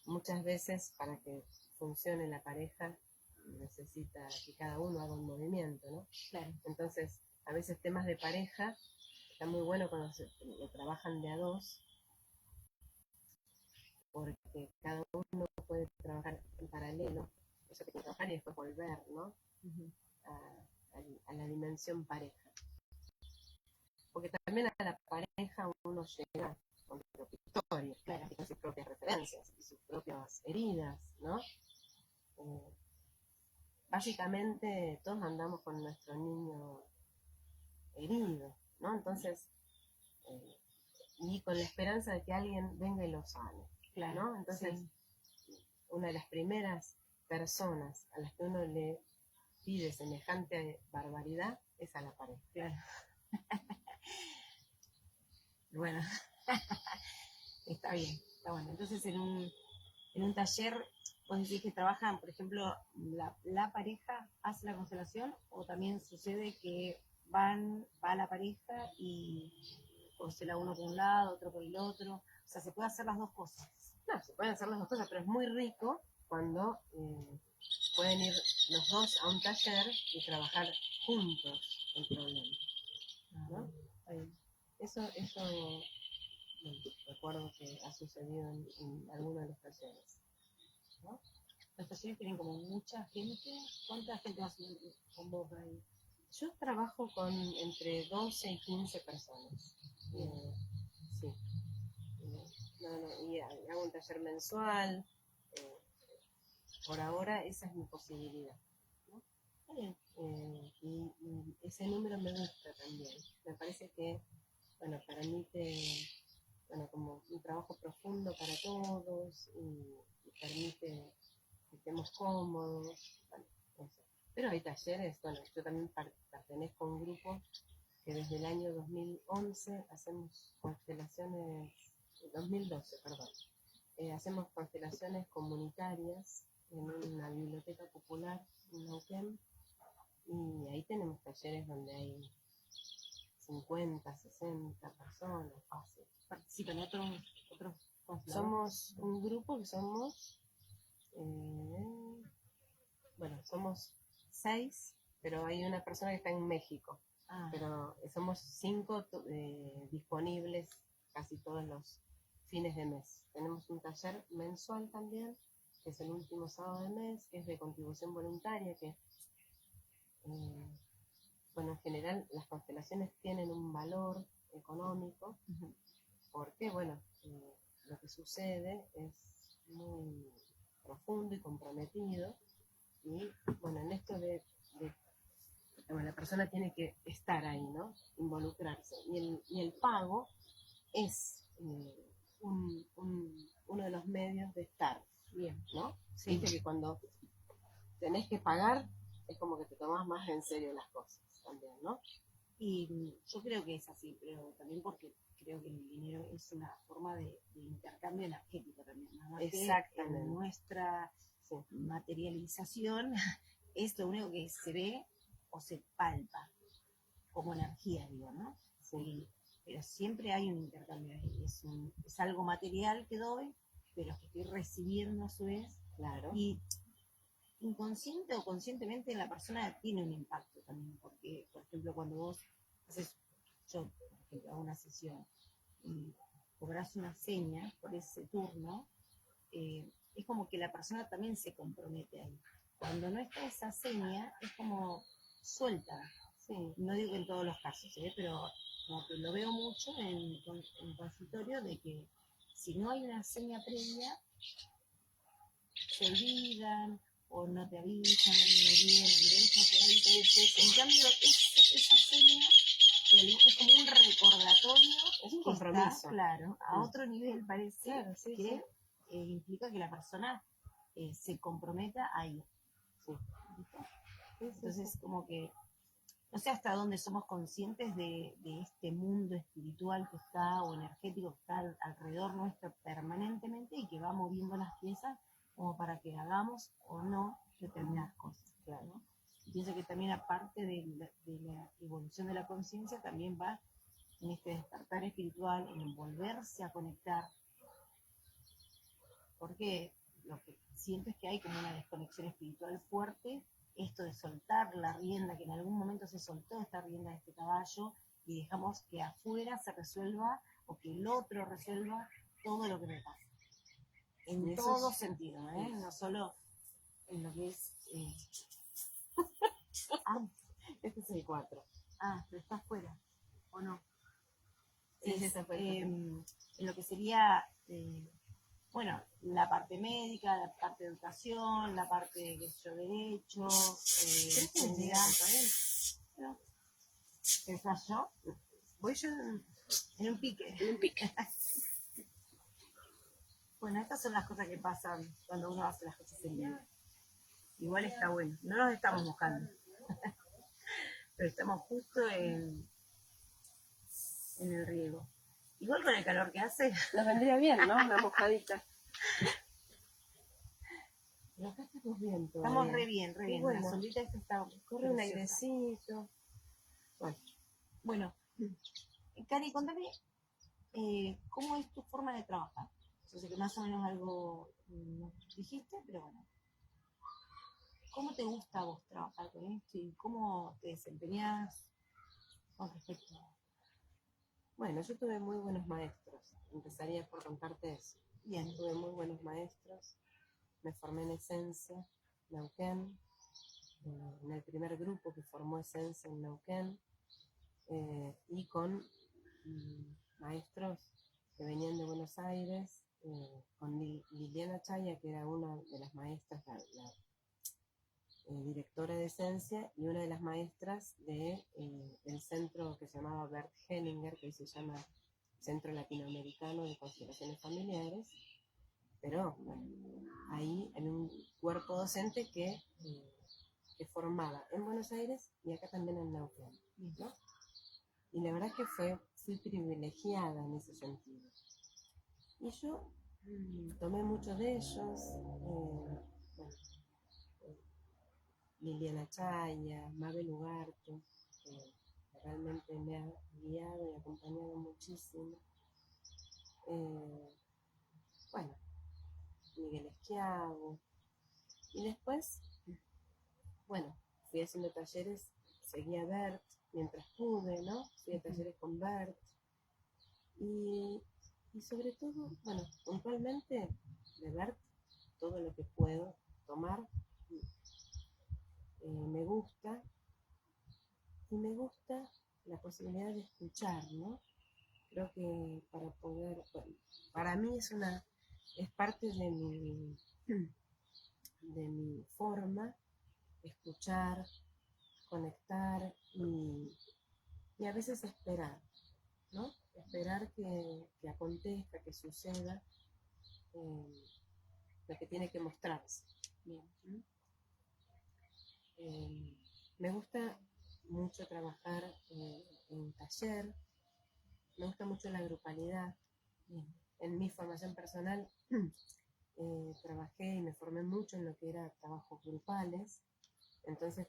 muchas veces para que funcione la pareja necesita que cada uno haga un movimiento, ¿no? Claro. Entonces, a veces temas de pareja está muy bueno cuando lo trabajan de a dos, porque cada uno puede trabajar en paralelo, eso que trabajar y después volver, ¿no? A la dimensión pareja. Porque también a la pareja uno llega con su propia historia, claro, con sus propias referencias y sus propias heridas, ¿no? Básicamente todos andamos con nuestro niño herido, ¿no? Entonces, y con la esperanza de que alguien venga y lo sane, Claro, ¿no? Entonces, sí, una de las primeras personas a las que uno le pide semejante barbaridad es a la pareja. Claro. Bueno, está bien, está bueno. Entonces, en un taller, vos decís que trabajan, por ejemplo, la pareja hace la constelación, o también sucede que va la pareja y constela uno por un lado, otro por el otro. O sea, se puede hacer las dos cosas. No, se pueden hacer las dos cosas, pero es muy rico cuando pueden ir los dos a un taller y trabajar juntos el problema, ¿no? Eso recuerdo que ha sucedido en algunos de los talleres, ¿no? Los talleres tienen como mucha gente. ¿Cuánta gente más con vos ahí? Yo trabajo con entre 12 y 15 personas. Sí. Y hago un taller mensual. Por ahora esa es mi posibilidad, ¿no? Y ese número me gusta también. Me parece que, bueno, permite, bueno, como un trabajo profundo para todos y permite que estemos cómodos, bueno, eso. Pero hay talleres, bueno, yo también pertenezco a un grupo que desde el año 2011 hacemos constelaciones, 2012, perdón, hacemos constelaciones comunitarias en una biblioteca popular en Neuquén, y ahí tenemos talleres donde hay 50, 60 personas, fácil. ¿Participan otros consteladores? Somos un grupo que somos, bueno, somos 6, pero hay una persona que está en México. Pero somos 5 disponibles casi todos los fines de mes. Tenemos un taller mensual también, que es el último sábado de mes, que es de contribución voluntaria, que bueno, en general las constelaciones tienen un valor económico, porque bueno, lo que sucede es muy profundo y comprometido, y bueno, en esto de bueno, la persona tiene que estar ahí, ¿no? Involucrarse. Y el pago es uno de los medios de estar. Bien, ¿no? Sí. Viste que cuando tenés que pagar, es como que te tomas más en serio las cosas también, ¿no? Y yo creo que es así, pero también porque creo que el dinero es una forma de intercambio energético también. Nada más. Exactamente. Que en nuestra materialización es lo único que se ve o se palpa como energía, digo, ¿no? Sí. pero siempre hay un intercambio ahí. Es algo material que doy, pero que estoy recibiendo a su vez. Claro. Y inconsciente o conscientemente la persona tiene un impacto también, porque, por ejemplo, cuando vos haces, yo, por ejemplo, hago una sesión y cobras una seña por ese turno, es como que la persona también se compromete ahí. Cuando no está esa seña, es como suelta. Sí, no digo en todos los casos, pero como que lo veo mucho en consultorio, de que si no hay una seña previa, se olvidan o no te avisan, no vienen, y dejan por ahí todo eso. En cambio, esa seña es como un recordatorio, es un que compromiso. está, claro, a otro nivel parece, claro, sí, que sí. implica que la persona se comprometa a ir. Sí. Entonces, como que no sé hasta dónde somos conscientes de este mundo espiritual que está, o energético que está alrededor nuestro permanentemente y que va moviendo las piezas como para que hagamos o no determinadas cosas, claro, ¿no? Y pienso que también, aparte de la evolución de la conciencia, también va en este despertar espiritual, en volverse a conectar, porque lo que siento es que hay como una desconexión espiritual fuerte, esto de soltar la rienda, que en algún momento se soltó esta rienda de este caballo y dejamos que afuera se resuelva, o que el otro resuelva todo lo que me pasa. En todo sentido, no solo en lo que es... Este es el 4. Pero está afuera, ¿o no? Sí, está afuera. En lo que sería... bueno, la parte médica, la parte de educación, la parte de derecho, ¿Pensás yo? Voy yo en un pique. Bueno, estas son las cosas que pasan cuando uno hace las cosas en vivo. Igual está bueno. No nos estamos mojando. Pero estamos justo en el riego. Igual con el calor que hace. Nos vendría bien, ¿no? Una mojadita. Pero acá estamos bien todavía. Estamos re bien, re bien. Bueno, la solita esta está corre un airecito. Bueno, Cari, contame, ¿cómo es tu forma de trabajar? Yo sé que más o menos algo nos dijiste, pero bueno. ¿Cómo te gusta a vos trabajar con esto y cómo te desempeñás con respecto a... Bueno, yo tuve muy buenos maestros. Empezaría por contarte eso. Bien. Tuve muy buenos maestros. Me formé en Esencia, Neuquén, en el primer grupo que formó Esencia en Neuquén, y con maestros que venían de Buenos Aires, con Liliana Chaya, que era una de las maestras, la directora de Esencia, y una de las maestras del centro que se llamaba Bert Hellinger, que hoy se llama Centro Latinoamericano de Constelaciones Familiares, pero bueno, ahí en un cuerpo docente que formaba en Buenos Aires y acá también en Neuquén, ¿no? Y la verdad que fui privilegiada en ese sentido. Y yo tomé mucho de ellos, Liliana Chaya, Mabel Ugarte, que realmente me ha guiado y acompañado muchísimo. Bueno, Miguel Esquiavo. Y después, bueno, fui haciendo talleres, seguía a Bert mientras pude, ¿no? Fui a talleres con Bert. Y sobre todo, bueno, puntualmente de Bert, todo lo que puedo tomar, me gusta. Y me gusta la posibilidad de escuchar, ¿no? Creo que para poder, bueno, para mí es parte de mi forma, escuchar, conectar y a veces esperar, ¿no? Esperar que acontezca, que suceda lo que tiene que mostrarse. Bien. Me gusta mucho trabajar en taller, me gusta mucho la grupalidad. En mi formación personal trabajé y me formé mucho en lo que era trabajos grupales, entonces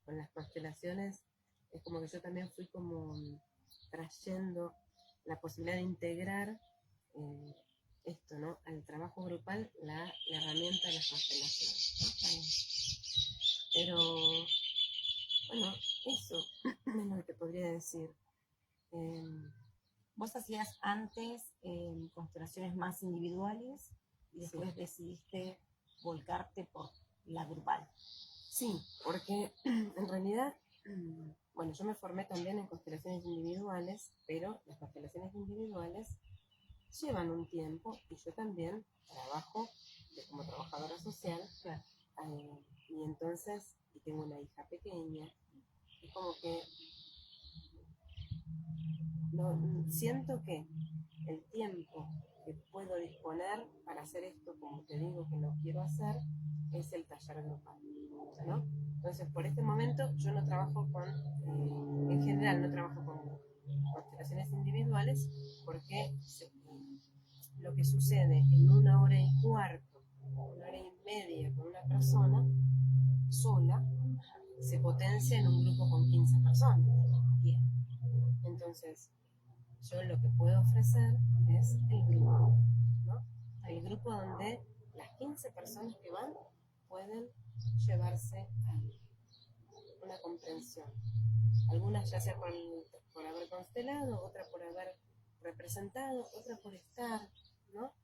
con las constelaciones es como que yo también fui como trayendo la posibilidad de integrar esto, ¿no? Al trabajo grupal, la herramienta de las constelaciones. Pero, bueno, eso es lo que te podría decir. Vos hacías antes constelaciones más individuales y después decidiste volcarte por la grupal. Sí, porque en realidad, bueno, yo me formé también en constelaciones individuales, pero las constelaciones individuales llevan un tiempo y yo también trabajo como trabajadora social. Claro. Y entonces, y tengo una hija pequeña, es como que siento que el tiempo que puedo disponer para hacer esto, como te digo que lo quiero hacer, es el taller grupal, ¿no? Entonces, por este momento yo no trabajo en general no trabajo con constelaciones individuales, porque lo que sucede en 1 hora y cuarto, 1 hora y media con una persona sola, se potencia en un grupo con 15 personas. Bien. Entonces, yo lo que puedo ofrecer es el grupo, ¿no? El grupo donde las 15 personas que van pueden llevarse una comprensión. Algunas ya sea por haber constelado, otra por haber representado, otra por estar, ¿no?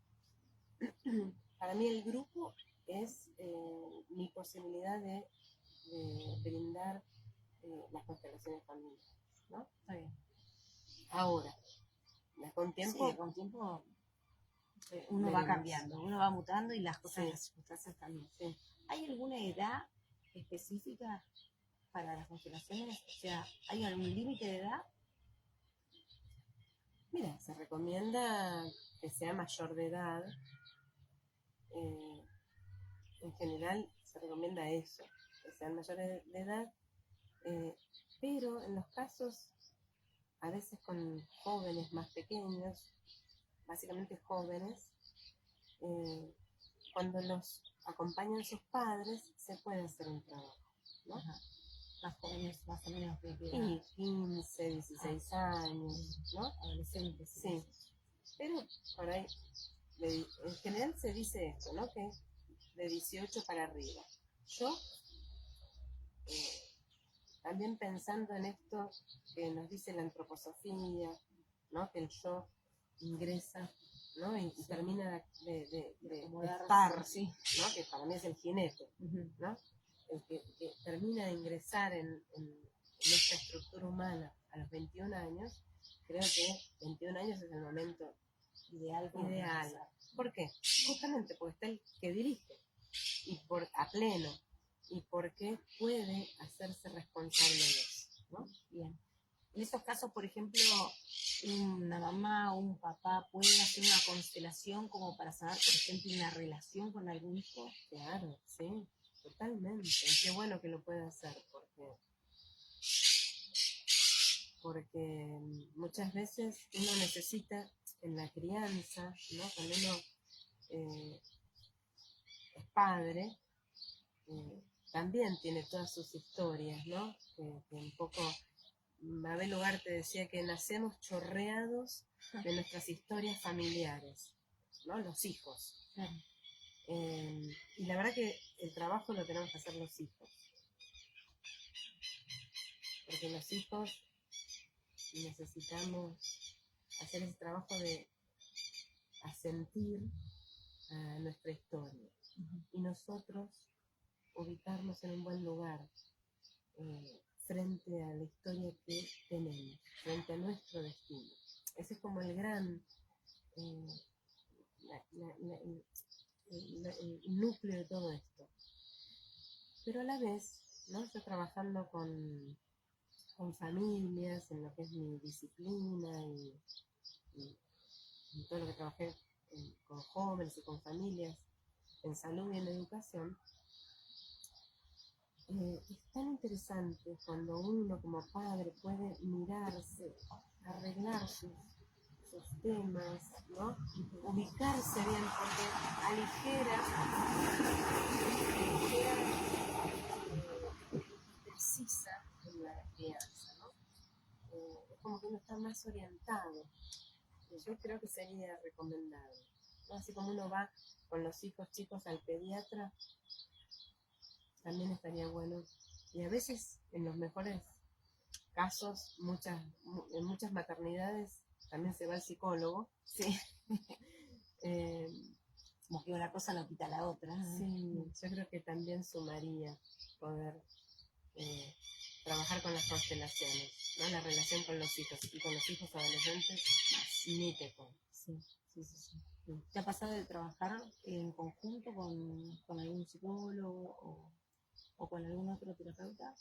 Para mí el grupo es mi posibilidad de brindar las constelaciones familiares, ¿no? Está bien. Ahora, con tiempo, sí, con tiempo uno va cambiando, uno va mutando y las cosas, las circunstancias también. Sí. ¿Hay alguna edad específica para las constelaciones? O sea, ¿hay algún límite de edad? Mira, se recomienda que sea mayor de edad. En general se recomienda eso, que sean mayores de edad, pero en los casos, a veces con jóvenes más pequeños, básicamente jóvenes, cuando los acompañan sus padres, se puede hacer un trabajo, ¿no? Ajá. Más jóvenes, más o menos de qué edad. Y 15, 16 años, ¿no? Adolescentes. Sí. Pero por ahí, en general se dice esto, ¿no? Que de 18 para arriba. Yo, también pensando en esto que nos dice la antroposofía, ¿no? Que el yo ingresa, ¿no? Y termina de estar, sí. ¿no? Que para mí es el jinete, ¿no? El que termina de ingresar en nuestra estructura humana a los 21 años, creo que 21 años es el momento ideal. ¿Por qué? Justamente porque está el que dirige y a pleno, y porque puede hacerse responsable de eso, ¿no? Bien. En esos casos, por ejemplo, una mamá o un papá puede hacer una constelación como para saber, por ejemplo, una relación con algún hijo. Claro, sí, totalmente. Qué bueno que lo pueda hacer, porque muchas veces uno necesita en la crianza, ¿no? Cuando uno es padre, también tiene todas sus historias, ¿no? Que un poco Mabel Ugarte decía que nacemos chorreados de nuestras historias familiares, ¿no? Los hijos. Y la verdad que el trabajo lo tenemos que hacer los hijos. Porque los hijos necesitamos hacer ese trabajo de asentir a nuestra historia. Y nosotros ubicarnos en un buen lugar frente a la historia que tenemos, frente a nuestro destino. Ese es como el gran el núcleo de todo esto. Pero a la vez, ¿no? Yo trabajando con familias, en lo que es mi disciplina y todo lo que trabajé con jóvenes y con familias en salud y en educación, es tan interesante cuando uno como padre puede mirarse, arreglar sus temas, ¿no? Ubicarse bien, porque aligera precisa en la crianza, ¿no? Es como que uno está más más orientado. Yo creo que sería recomendable, ¿no? Así como uno va con los hijos chicos al pediatra, también estaría bueno. Y a veces, en los mejores casos, en muchas maternidades, también se va al psicólogo. Sí. Eh, Como que una cosa no quita la otra. sí, yo creo que también sumaría poder trabajar con las constelaciones, ¿no? La relación con los hijos y con los hijos adolescentes, ni te cuento. Sí, sí, sí, sí. ¿Te ha pasado de trabajar en conjunto con algún psicólogo o con algún otro terapeuta?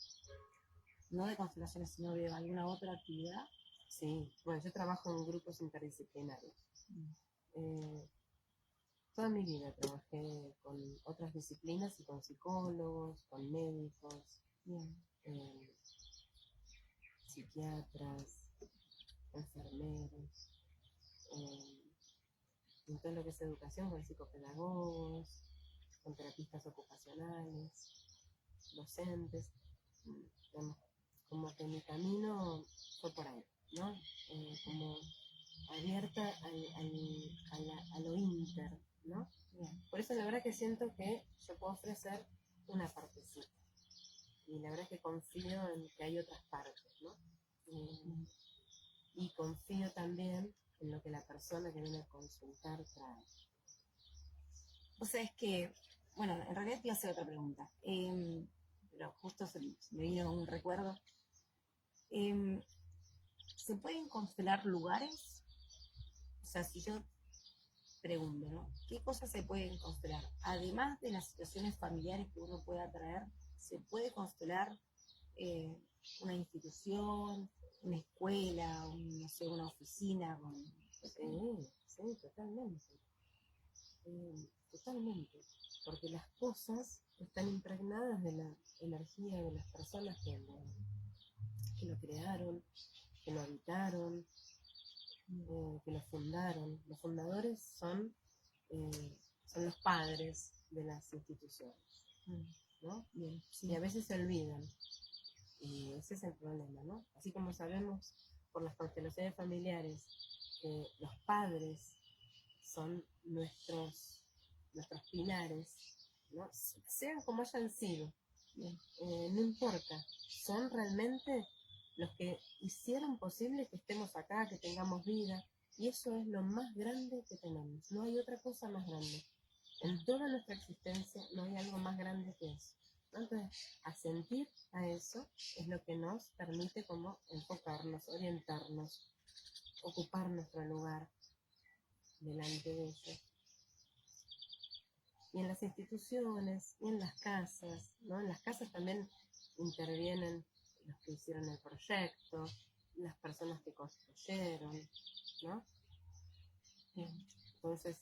No de constelaciones, sino de alguna otra actividad. Sí, bueno, yo trabajo en grupos interdisciplinarios. Toda mi vida trabajé con otras disciplinas y con psicólogos, con médicos, psiquiatras, enfermeros, en todo lo que es educación, con psicopedagogos, con terapistas ocupacionales, docentes. Como que mi camino fue por ahí, ¿no? Como abierta a lo inter, ¿no? Por eso la verdad que siento que yo puedo ofrecer una partecita. Y la verdad que confío en que hay otras partes, ¿no? Y confío también en lo que la persona que viene a consultar trae. O sea, es que, bueno, en realidad te iba a hacer otra pregunta, pero justo se me vino un recuerdo. ¿Se pueden constelar lugares? O sea, si yo pregunto, ¿no? ¿Qué cosas se pueden constelar? Además de las situaciones familiares que uno pueda traer, ¿se puede constelar una institución, una escuela, no sé, una oficina? Sí, totalmente. Totalmente. Porque las cosas están impregnadas de la energía de las personas que lo crearon, que lo habitaron, que lo fundaron. Los fundadores son los padres de las instituciones, ¿no? Bien, sí. Y a veces se olvidan. Y ese es el problema, ¿no? Así como sabemos por las constelaciones familiares que los padres son nuestros pilares, ¿no? Sean como hayan sido, no importa, son realmente los que hicieron posible que estemos acá, que tengamos vida, y eso es lo más grande que tenemos. No hay otra cosa más grande. En toda nuestra existencia no hay algo más grande que eso. Entonces, asentir a eso es lo que nos permite como enfocarnos, orientarnos, ocupar nuestro lugar delante de ellos. Y en las instituciones, y en las casas, ¿no? En las casas también intervienen los que hicieron el proyecto, las personas que construyeron, ¿no? Entonces,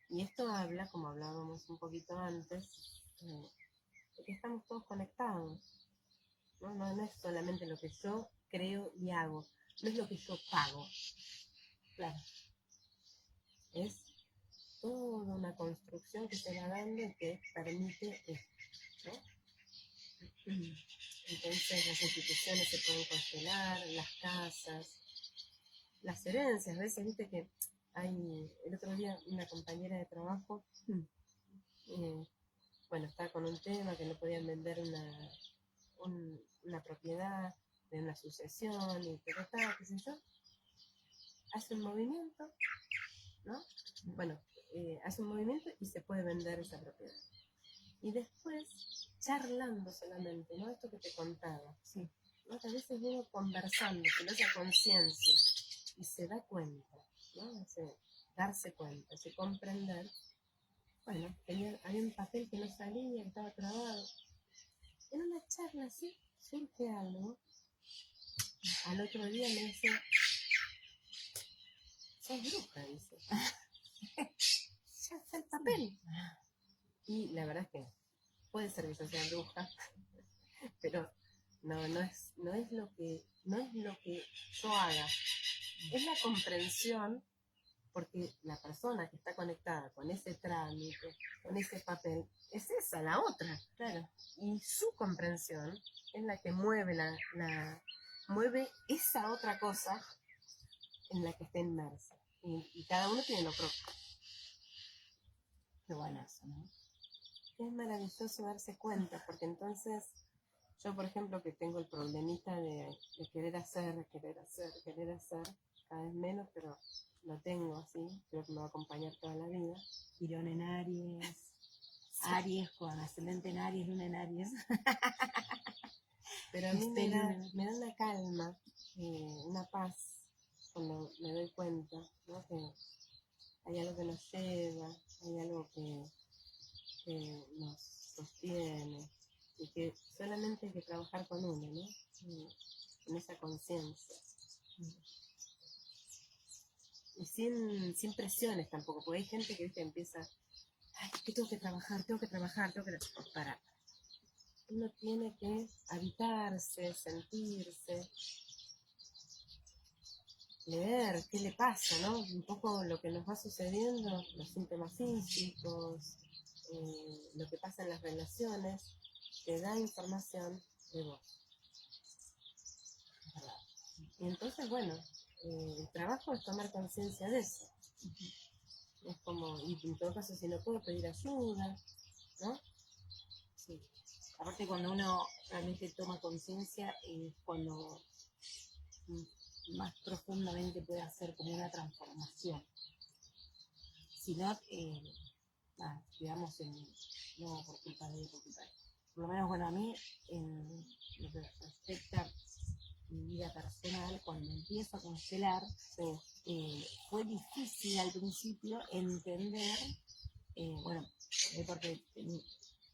y esto habla, como hablábamos un poquito antes, de que estamos todos conectados, ¿no? No es solamente lo que yo creo y hago, no es lo que yo pago, claro, es toda una construcción que se va dando y que permite esto, ¿no? Entonces las instituciones se pueden constelar, las casas, las herencias. A veces viste que hay, el otro día una compañera de trabajo, bueno, estaba con un tema que no podían vender una propiedad de una sucesión y qué sé yo, hace un movimiento, ¿no? Bueno, hace un movimiento y se puede vender esa propiedad. Y después, charlando solamente, ¿no? Esto que te contaba, sí, ¿no? A veces uno conversando, con esa conciencia, y se da cuenta, ¿no? Darse cuenta, comprender. Bueno, había un papel que no salía, que estaba trabado. En una charla así, surge algo. Al otro día me dice, sos bruja, dice. Ya está el papel. Y la verdad es que puede ser que yo sea bruja, pero no es lo que yo haga. Es la comprensión, porque la persona que está conectada con ese trámite, con ese papel, es esa, la otra. Claro. Y su comprensión es la que mueve mueve esa otra cosa en la que está inmersa. Y cada uno tiene lo propio. Qué bueno eso, ¿no? Es maravilloso darse cuenta, porque entonces yo, por ejemplo, que tengo el problemita de querer hacer, cada vez menos, pero lo tengo así, creo que me va a acompañar toda la vida. Quirón en Aries, Aries con ascendente en Aries, luna en Aries. Pero a mí me da una calma, una paz, cuando me doy cuenta, ¿no? Que hay algo que nos lleva, hay algo que nos sostiene, y que solamente hay que trabajar con uno, ¿no? En esa conciencia. Y sin presiones tampoco, porque hay gente que, ¿viste?, empieza, ay, que tengo que trabajar. Para. Uno tiene que habitarse, sentirse, leer qué le pasa, ¿no? Un poco lo que nos va sucediendo, los síntomas físicos, lo que pasa en las relaciones, te da información de vos. Y entonces, bueno, el trabajo es tomar conciencia de eso. Es como, y en todo caso, si no puedo pedir ayuda, ¿no? Sí. Aparte, cuando uno realmente toma conciencia, es cuando más profundamente puede hacer como una transformación. Si no, quedamos en, no, por culpa de él, por lo menos, bueno, a mí, en lo que respecta a mi vida personal, cuando empiezo a constelar, fue difícil al principio entender, bueno, porque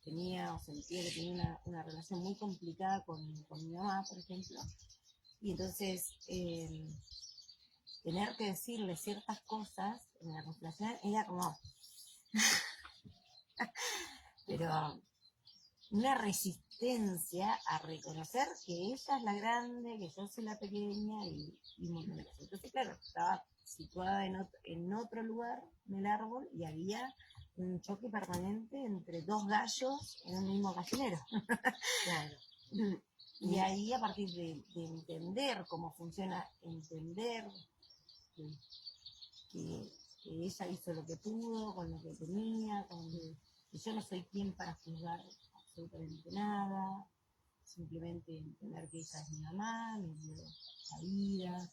tenía o sentía que tenía una relación muy complicada con mi mamá, por ejemplo, y entonces tener que decirle ciertas cosas en la constelación era como pero una resistencia a reconocer que ella es la grande, que yo soy la pequeña y un montón de cosas. Entonces, claro, estaba situada en otro lugar en el árbol y había un choque permanente entre dos gallos en un mismo gallinero. Claro. Y ahí, a partir de entender cómo funciona, entender que ella hizo lo que pudo, con lo que tenía, que yo no soy quien para juzgar absolutamente nada, simplemente entender que ella es mi mamá, me dio la vida,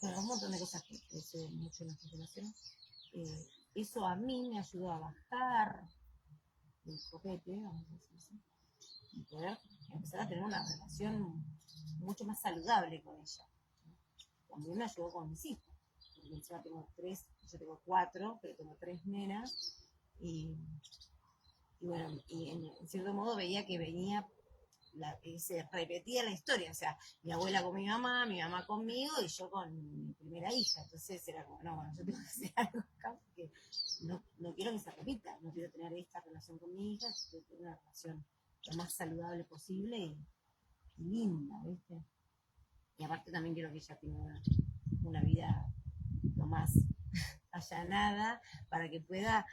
bueno, un montón de cosas que se ven mucho en la constelación. Eso a mí me ayudó a bajar el copete, vamos a decir así, y poder empezar a tener una relación mucho más saludable con ella. También me ayudó con mis hijos, porque encima tengo 3, yo tengo 4, pero tengo 3 nenas, y bueno, y en cierto modo veía que venía, se repetía la historia, o sea, mi abuela con mi mamá conmigo y yo con mi primera hija, entonces era como, no, bueno, yo tengo que hacer algo acá porque no quiero que se repita, no quiero tener esta relación con mi hija, quiero tener una relación lo más saludable posible y linda, ¿viste? Y aparte también quiero que ella tenga una vida lo más allanada para que pueda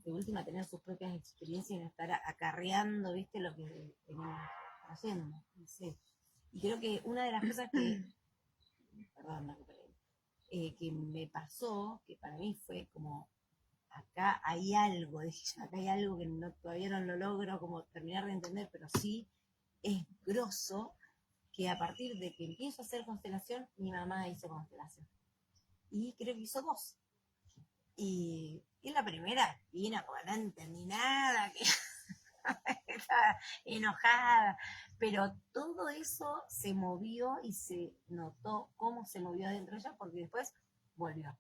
de última tener sus propias experiencias y no estar acarreando, ¿viste? Lo que venimos haciendo. Sí. Y creo que una de las cosas que, perdón, que me pasó, que para mí fue como, acá hay algo, acá hay algo que todavía no lo logro como terminar de entender, pero sí es grosso, que a partir de que empiezo a hacer constelación, mi mamá hizo constelación. Y creo que hizo 2. Y la primera vino como no entendí nada, que estaba enojada, pero todo eso se movió y se notó cómo se movió dentro de ella, porque después volvió.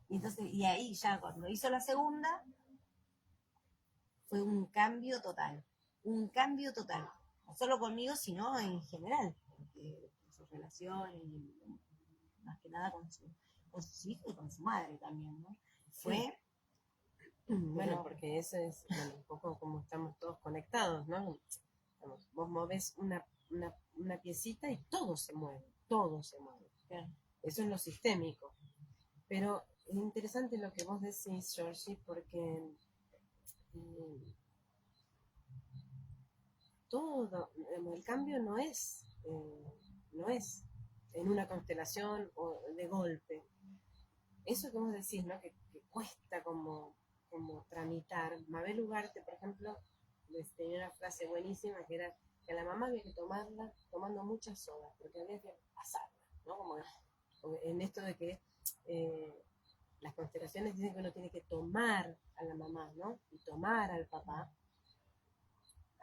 Y entonces, y ahí ya cuando hizo la segunda, fue un cambio total, no solo conmigo, sino en general, porque sus relaciones, más que nada con sus hijos y con su madre también, ¿no? Fue... Sí. Bueno, porque eso es un poco como estamos todos conectados, ¿no? Vos movés una piecita y todo se mueve. Claro. Eso es lo sistémico. Pero es interesante lo que vos decís, Georgie, porque todo, el cambio no es en una constelación o de golpe. eso que vos decís, ¿no? Que cuesta como tramitar. Mabel Ugarte, por ejemplo, tenía una frase buenísima que era que a la mamá había que tomarla tomando muchas sodas, porque había que pasarla, ¿no? Como en esto de que las constelaciones dicen que uno tiene que tomar a la mamá, ¿no? Y tomar al papá.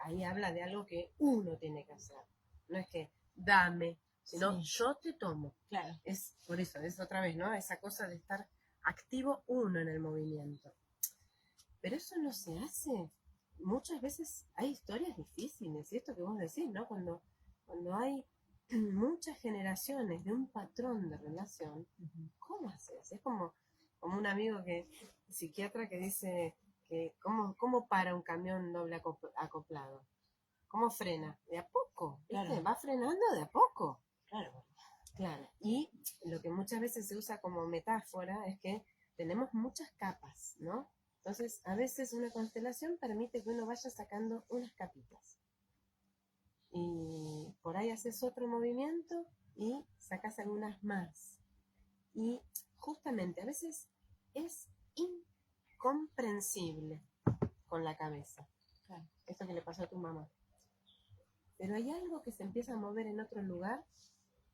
Ahí habla de algo que uno tiene que hacer. No es que dame, sino Sí. yo te tomo. Claro. Es por eso, es otra vez, ¿no? Esa cosa de estar activo uno en el movimiento. Pero eso no se hace. Muchas veces hay historias difíciles, y esto que vos decís, ¿no? Cuando hay muchas generaciones de un patrón de relación, ¿cómo haces? Es como un amigo psiquiatra que dice que ¿cómo para un camión doble acoplado? ¿Cómo frena? De a poco, ¿viste? Claro. Va frenando de a poco. Claro. Claro. Y lo que muchas veces se usa como metáfora es que tenemos muchas capas, ¿no? Entonces, a veces una constelación permite que uno vaya sacando unas capitas. Y por ahí haces otro movimiento y sacas algunas más. Y justamente a veces es incomprensible con la cabeza. Claro. Esto que le pasó a tu mamá. Pero hay algo que se empieza a mover en otro lugar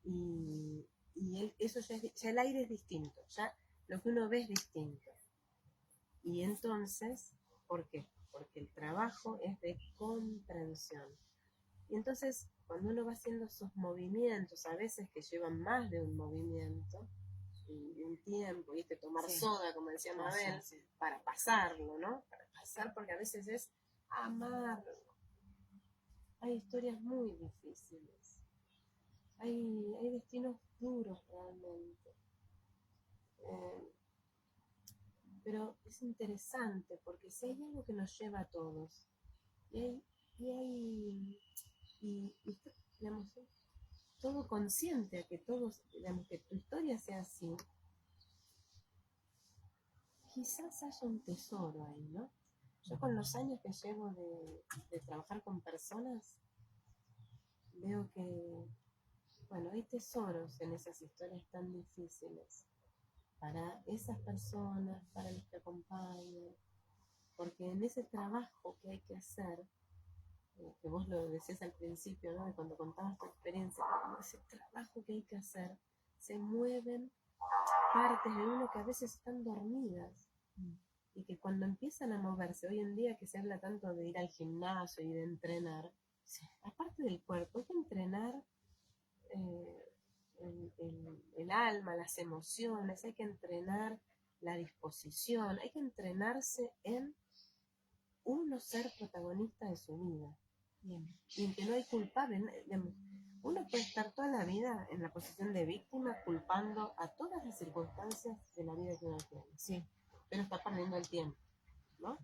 y eso ya el aire es distinto, ya lo que uno ve es distinto. Y entonces, ¿por qué? Porque el trabajo es de comprensión. Y entonces, cuando uno va haciendo esos movimientos, a veces que llevan más de un movimiento, y un tiempo, ¿viste? Tomar soda, como decía Mabel, para pasarlo, ¿no? Para pasar, porque a veces es amarlo. Hay historias muy difíciles. Hay destinos duros realmente. Pero es interesante porque si hay algo que nos lleva a todos, digamos, todo consciente a que todos, digamos, que tu historia sea así, quizás haya un tesoro ahí, ¿no? Yo con los años que llevo de trabajar con personas, veo que, bueno, hay tesoros en esas historias tan difíciles para esas personas, para los que acompañan, porque en ese trabajo que hay que hacer, que vos lo decías al principio, ¿no? De cuando contabas tu experiencia, ese trabajo que hay que hacer, se mueven partes de uno que a veces están dormidas y que cuando empiezan a moverse, hoy en día que se habla tanto de ir al gimnasio y de entrenar, aparte del cuerpo, hay que entrenar el alma, las emociones, hay que entrenar la disposición, hay que entrenarse en uno ser protagonista de su vida. Bien. Y en que no hay culpable. Digamos, uno puede estar toda la vida en la posición de víctima culpando a todas las circunstancias de la vida que uno tiene. Sí. Pero está perdiendo el tiempo, ¿no?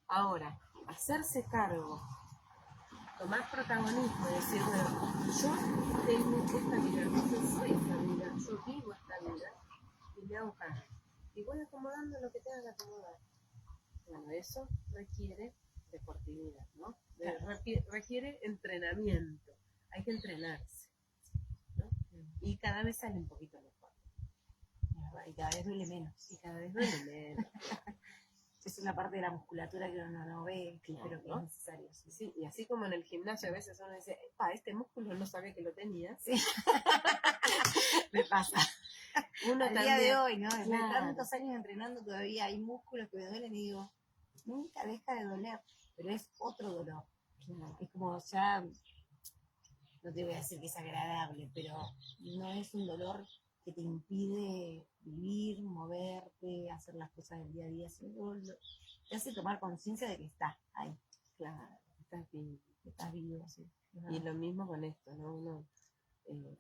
Ahora, hacerse cargo, tomar protagonismo, decir, bueno, yo tengo esta vida, yo soy esta vida, yo vivo esta vida y me hago cargo. Y voy acomodando lo que tenga que acomodar. Bueno, eso requiere deportividad, ¿no? Requiere entrenamiento. Hay que entrenarse, ¿no? Y cada vez sale un poquito mejor. Y cada vez duele menos. Y cada vez duele menos. Es una parte de la musculatura que uno no ve, claro, pero que ¿no? es necesario. Sí. Sí, y así como en el gimnasio a veces uno dice, este músculo no sabía que lo tenía. Sí. Me pasa. Uno Al también, día de hoy, ¿no? Después de claro, tantos años entrenando, todavía hay músculos que me duelen y digo, nunca deja de doler, pero es otro dolor. claro. Es como ya, no te voy a decir que es agradable, pero no es un dolor que te impide vivir, moverte, hacer las cosas del día a día, sino te hace tomar conciencia de que estás ahí. Claro, estás vivo, sí. Y lo mismo con esto, ¿no? Uno,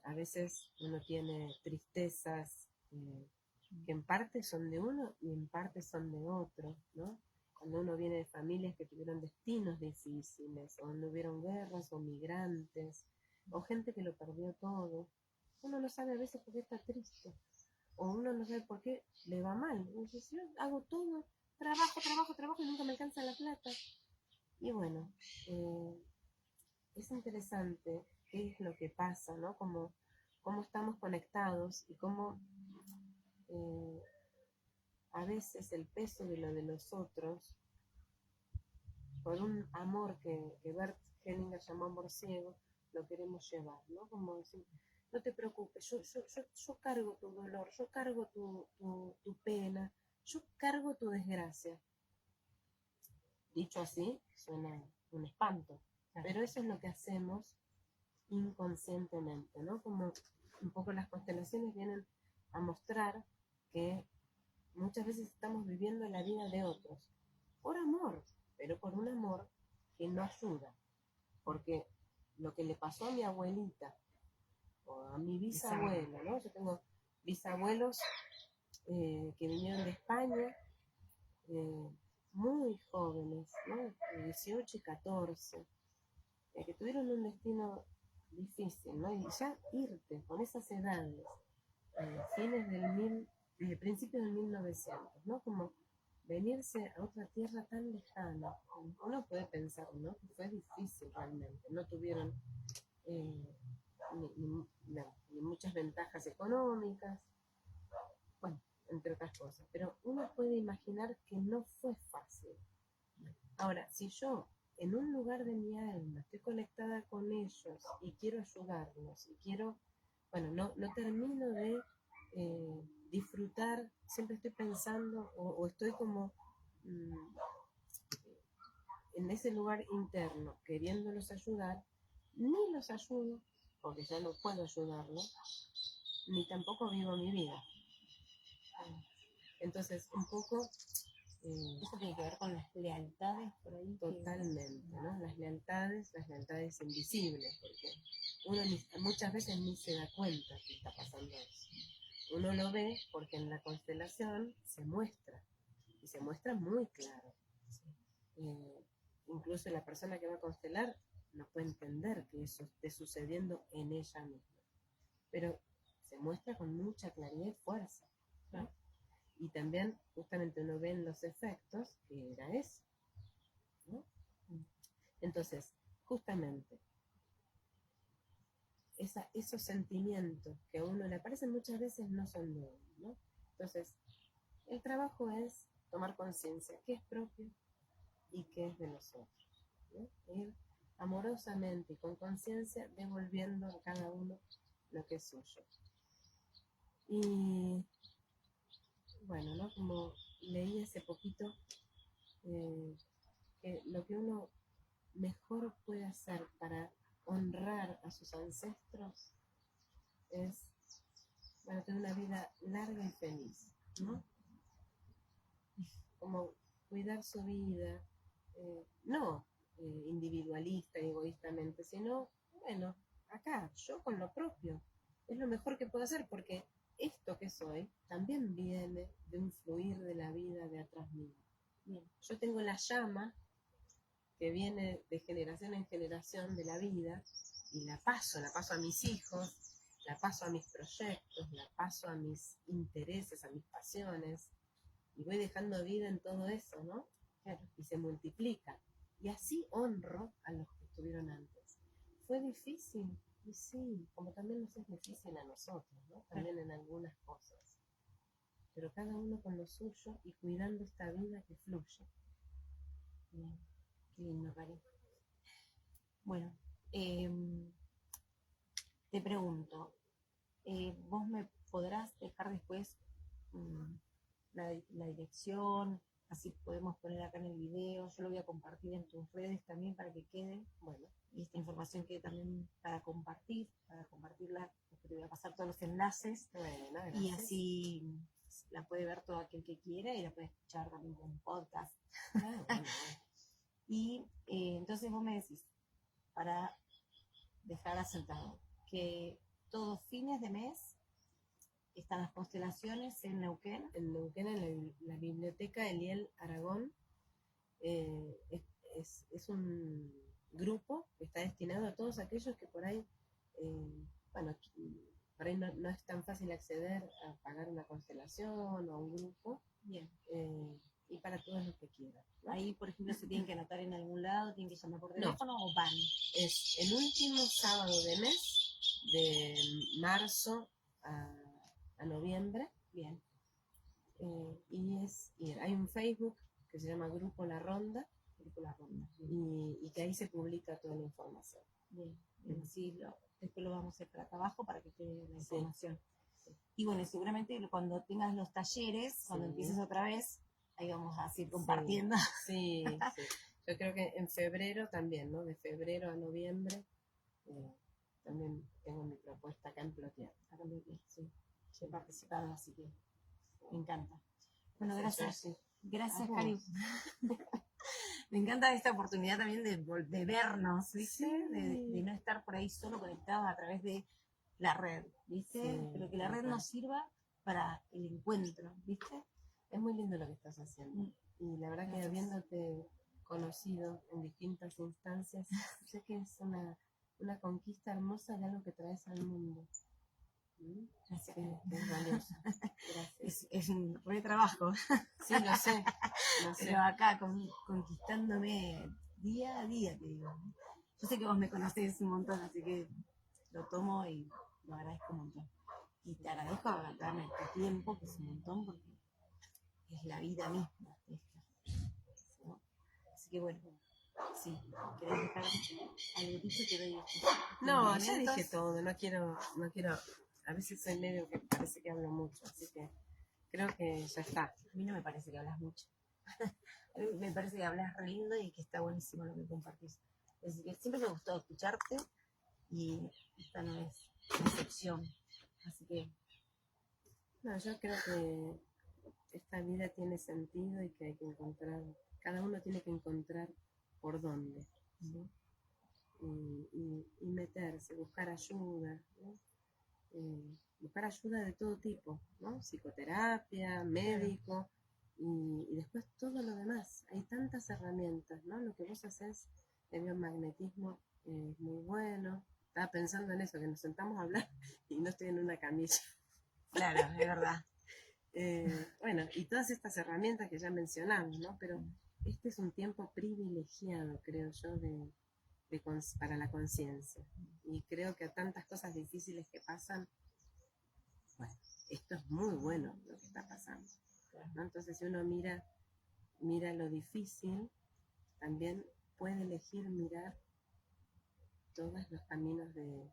a veces uno tiene tristezas que en parte son de uno y en parte son de otro, ¿no? Cuando uno viene de familias que tuvieron destinos difíciles, o donde hubieron guerras, o migrantes, o gente que lo perdió todo, uno no sabe a veces por qué está triste, o uno no sabe por qué le va mal. Entonces, yo hago todo, trabajo y nunca me alcanza la plata. Y bueno, es interesante qué es lo que pasa, ¿no? Cómo estamos conectados y cómo a veces el peso de lo de los otros, por un amor que Bert Hellinger llamó amor ciego, lo queremos llevar, ¿no? Como decir, no te preocupes, yo cargo tu dolor, yo cargo tu pena, yo cargo tu desgracia. Dicho así, suena un espanto, pero eso es lo que hacemos inconscientemente, ¿no? Como un poco las constelaciones vienen a mostrar que muchas veces estamos viviendo la vida de otros, por amor, pero por un amor que no ayuda, porque lo que le pasó a mi abuelita o a mi bisabuelo, ¿no? Yo tengo bisabuelos que vinieron de España muy jóvenes, ¿no? De 18 y 14, que tuvieron un destino difícil, ¿no? Y ya irte con esas edades, principios del 1900, ¿no? Como venirse a otra tierra tan lejana. Uno puede pensar, ¿no? Que fue difícil realmente. No tuvieron ni muchas ventajas económicas, bueno, entre otras cosas. Pero uno puede imaginar que no fue fácil. Ahora, si yo en un lugar de mi alma estoy conectada con ellos y quiero ayudarlos y quiero, bueno, no termino de disfrutar, siempre estoy pensando o estoy como en ese lugar interno queriéndolos ayudar, ni los ayudo porque ya no puedo ayudarlos, ni tampoco vivo mi vida. Entonces, un poco eso tiene que ver con las lealtades por ahí. Totalmente, ¿no? Las lealtades invisibles, porque uno muchas veces ni se da cuenta que está pasando eso. Uno lo ve porque en la constelación se muestra, y se muestra muy claro. Incluso la persona que va a constelar no puede entender que eso esté sucediendo en ella misma, pero se muestra con mucha claridad y fuerza, ¿no? Y también justamente uno ve en los efectos que era eso, ¿no? Entonces, justamente, esos sentimientos que a uno le aparecen muchas veces no son de uno, ¿no? Entonces, el trabajo es tomar conciencia qué es propio y qué es de nosotros, ¿no? Ir amorosamente y con conciencia devolviendo a cada uno lo que es suyo. Y bueno, ¿no? Como leí hace poquito, que lo que uno mejor puede hacer para honrar a sus ancestros es, bueno, tener una vida larga y feliz, ¿no? Como cuidar su vida, no individualista y egoístamente, sino, bueno, acá, yo con lo propio, es lo mejor que puedo hacer, porque esto que soy también viene de un fluir de la vida de atrás mío. Bien, yo tengo la llama que viene de generación en generación de la vida, y la paso a mis hijos, la paso a mis proyectos, la paso a mis intereses, a mis pasiones, y voy dejando vida en todo eso, ¿no? Claro, y se multiplica. Y así honro a los que estuvieron antes. ¿Fue difícil? Y sí, como también nos es difícil a nosotros, ¿no? También en algunas cosas. Pero cada uno con lo suyo y cuidando esta vida que fluye. Bien. Qué lindo, Cari. Bueno, te pregunto, ¿vos me podrás dejar después la dirección? Así podemos poner acá en el video. Yo lo voy a compartir en tus redes también para que quede. Bueno, y esta información quede también para compartirla, porque te voy a pasar todos los enlaces. Bueno, y así la puede ver todo aquel que quiera y la puede escuchar también con un podcast. Bueno. Y entonces vos me decís, para dejar asentado, que todos fines de mes están las constelaciones en Neuquén. En Neuquén, en la biblioteca Eliel Aragón, es un grupo que está destinado a todos aquellos que por ahí, bueno, por ahí no es tan fácil acceder a pagar una constelación o a un grupo. Bien. Y para todos los que quieran, ¿no? Ahí, por ejemplo, se tienen que anotar en algún lado, tienen que llamar por teléfono o van. Es el último sábado de mes, de marzo a noviembre. Bien. y hay un Facebook que se llama Grupo La Ronda, y que ahí se publica toda la información. Bien, bien, sí, después lo vamos a hacer para acá abajo para que quede la información. Sí. Y bueno, seguramente cuando tengas los talleres, cuando empieces otra vez, ahí vamos a seguir compartiendo. Sí, sí. Yo creo que en febrero también, ¿no? De febrero a noviembre, también tengo mi propuesta acá en Plotier. Sí. Yo he participado, así que me encanta. Bueno, gracias. Gracias, Cari. Me encanta esta oportunidad también de vernos, ¿viste? Sí. De no estar por ahí solo conectados a través de la red, ¿viste? Sí, pero que la red nos sirva para el encuentro, ¿viste? Es muy lindo lo que estás haciendo. Y la verdad que habiéndote conocido en distintas instancias, sé que es una conquista hermosa de algo que traes al mundo. Gracias. Es valioso. Gracias. Es un re trabajo. Sí, lo sé. Pero acá conquistándome día a día, te digo. Yo sé que vos me conocés un montón, así que lo tomo y lo agradezco un montón. Y te agradezco darme tu tiempo, que es un montón, porque es la vida misma. ¿No? Así que bueno, sí, ¿querés dejar algo dicho? Te doy No, ya dije todo, no quiero, a veces soy medio que parece que hablo mucho, así que creo que ya está. A mí no me parece que hablas mucho. A mí me parece que hablas re lindo y que está buenísimo lo que compartís. Así que siempre me gustó escucharte y esta no es la excepción. Así que... No, yo creo que esta vida tiene sentido y que hay que encontrar, cada uno tiene que encontrar por dónde, ¿sí? Y meterse, buscar ayuda, ¿no? Buscar ayuda de todo tipo, ¿no? Psicoterapia, médico, y después todo lo demás. Hay tantas herramientas, ¿no? Lo que vos haces de biomagnetismo es muy bueno. Estaba pensando en eso, que nos sentamos a hablar y no estoy en una camilla. Claro, es verdad. Bueno, y todas estas herramientas que ya mencionamos, ¿no? Pero este es un tiempo privilegiado, creo yo, para la conciencia. Y creo que a tantas cosas difíciles que pasan, bueno, esto es muy bueno lo que está pasando, ¿no? Entonces, si uno mira lo difícil, también puede elegir mirar todos los caminos de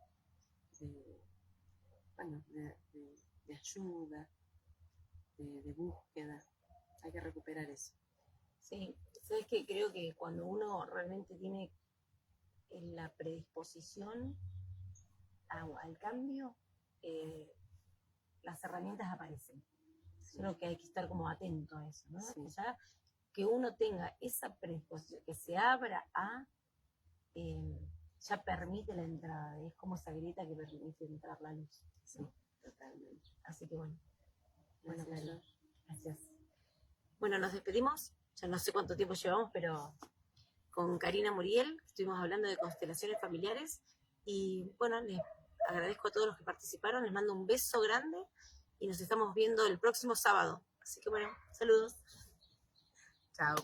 ayuda, de búsqueda. Hay que recuperar eso. Sí, sabes que creo que cuando uno realmente tiene la predisposición al cambio, las herramientas aparecen. Sí. Creo que hay que estar como atento a eso, ¿no? Sí. Ya que uno tenga esa predisposición, que se abra a, ya permite la entrada, es como esa grieta que permite entrar la luz. Sí, totalmente. Así que bueno. Gracias. Bueno, nos despedimos, ya no sé cuánto tiempo llevamos, pero con Karina Muriel estuvimos hablando de constelaciones familiares y bueno, les agradezco a todos los que participaron, les mando un beso grande y nos estamos viendo el próximo sábado. Así que bueno, saludos. Chao.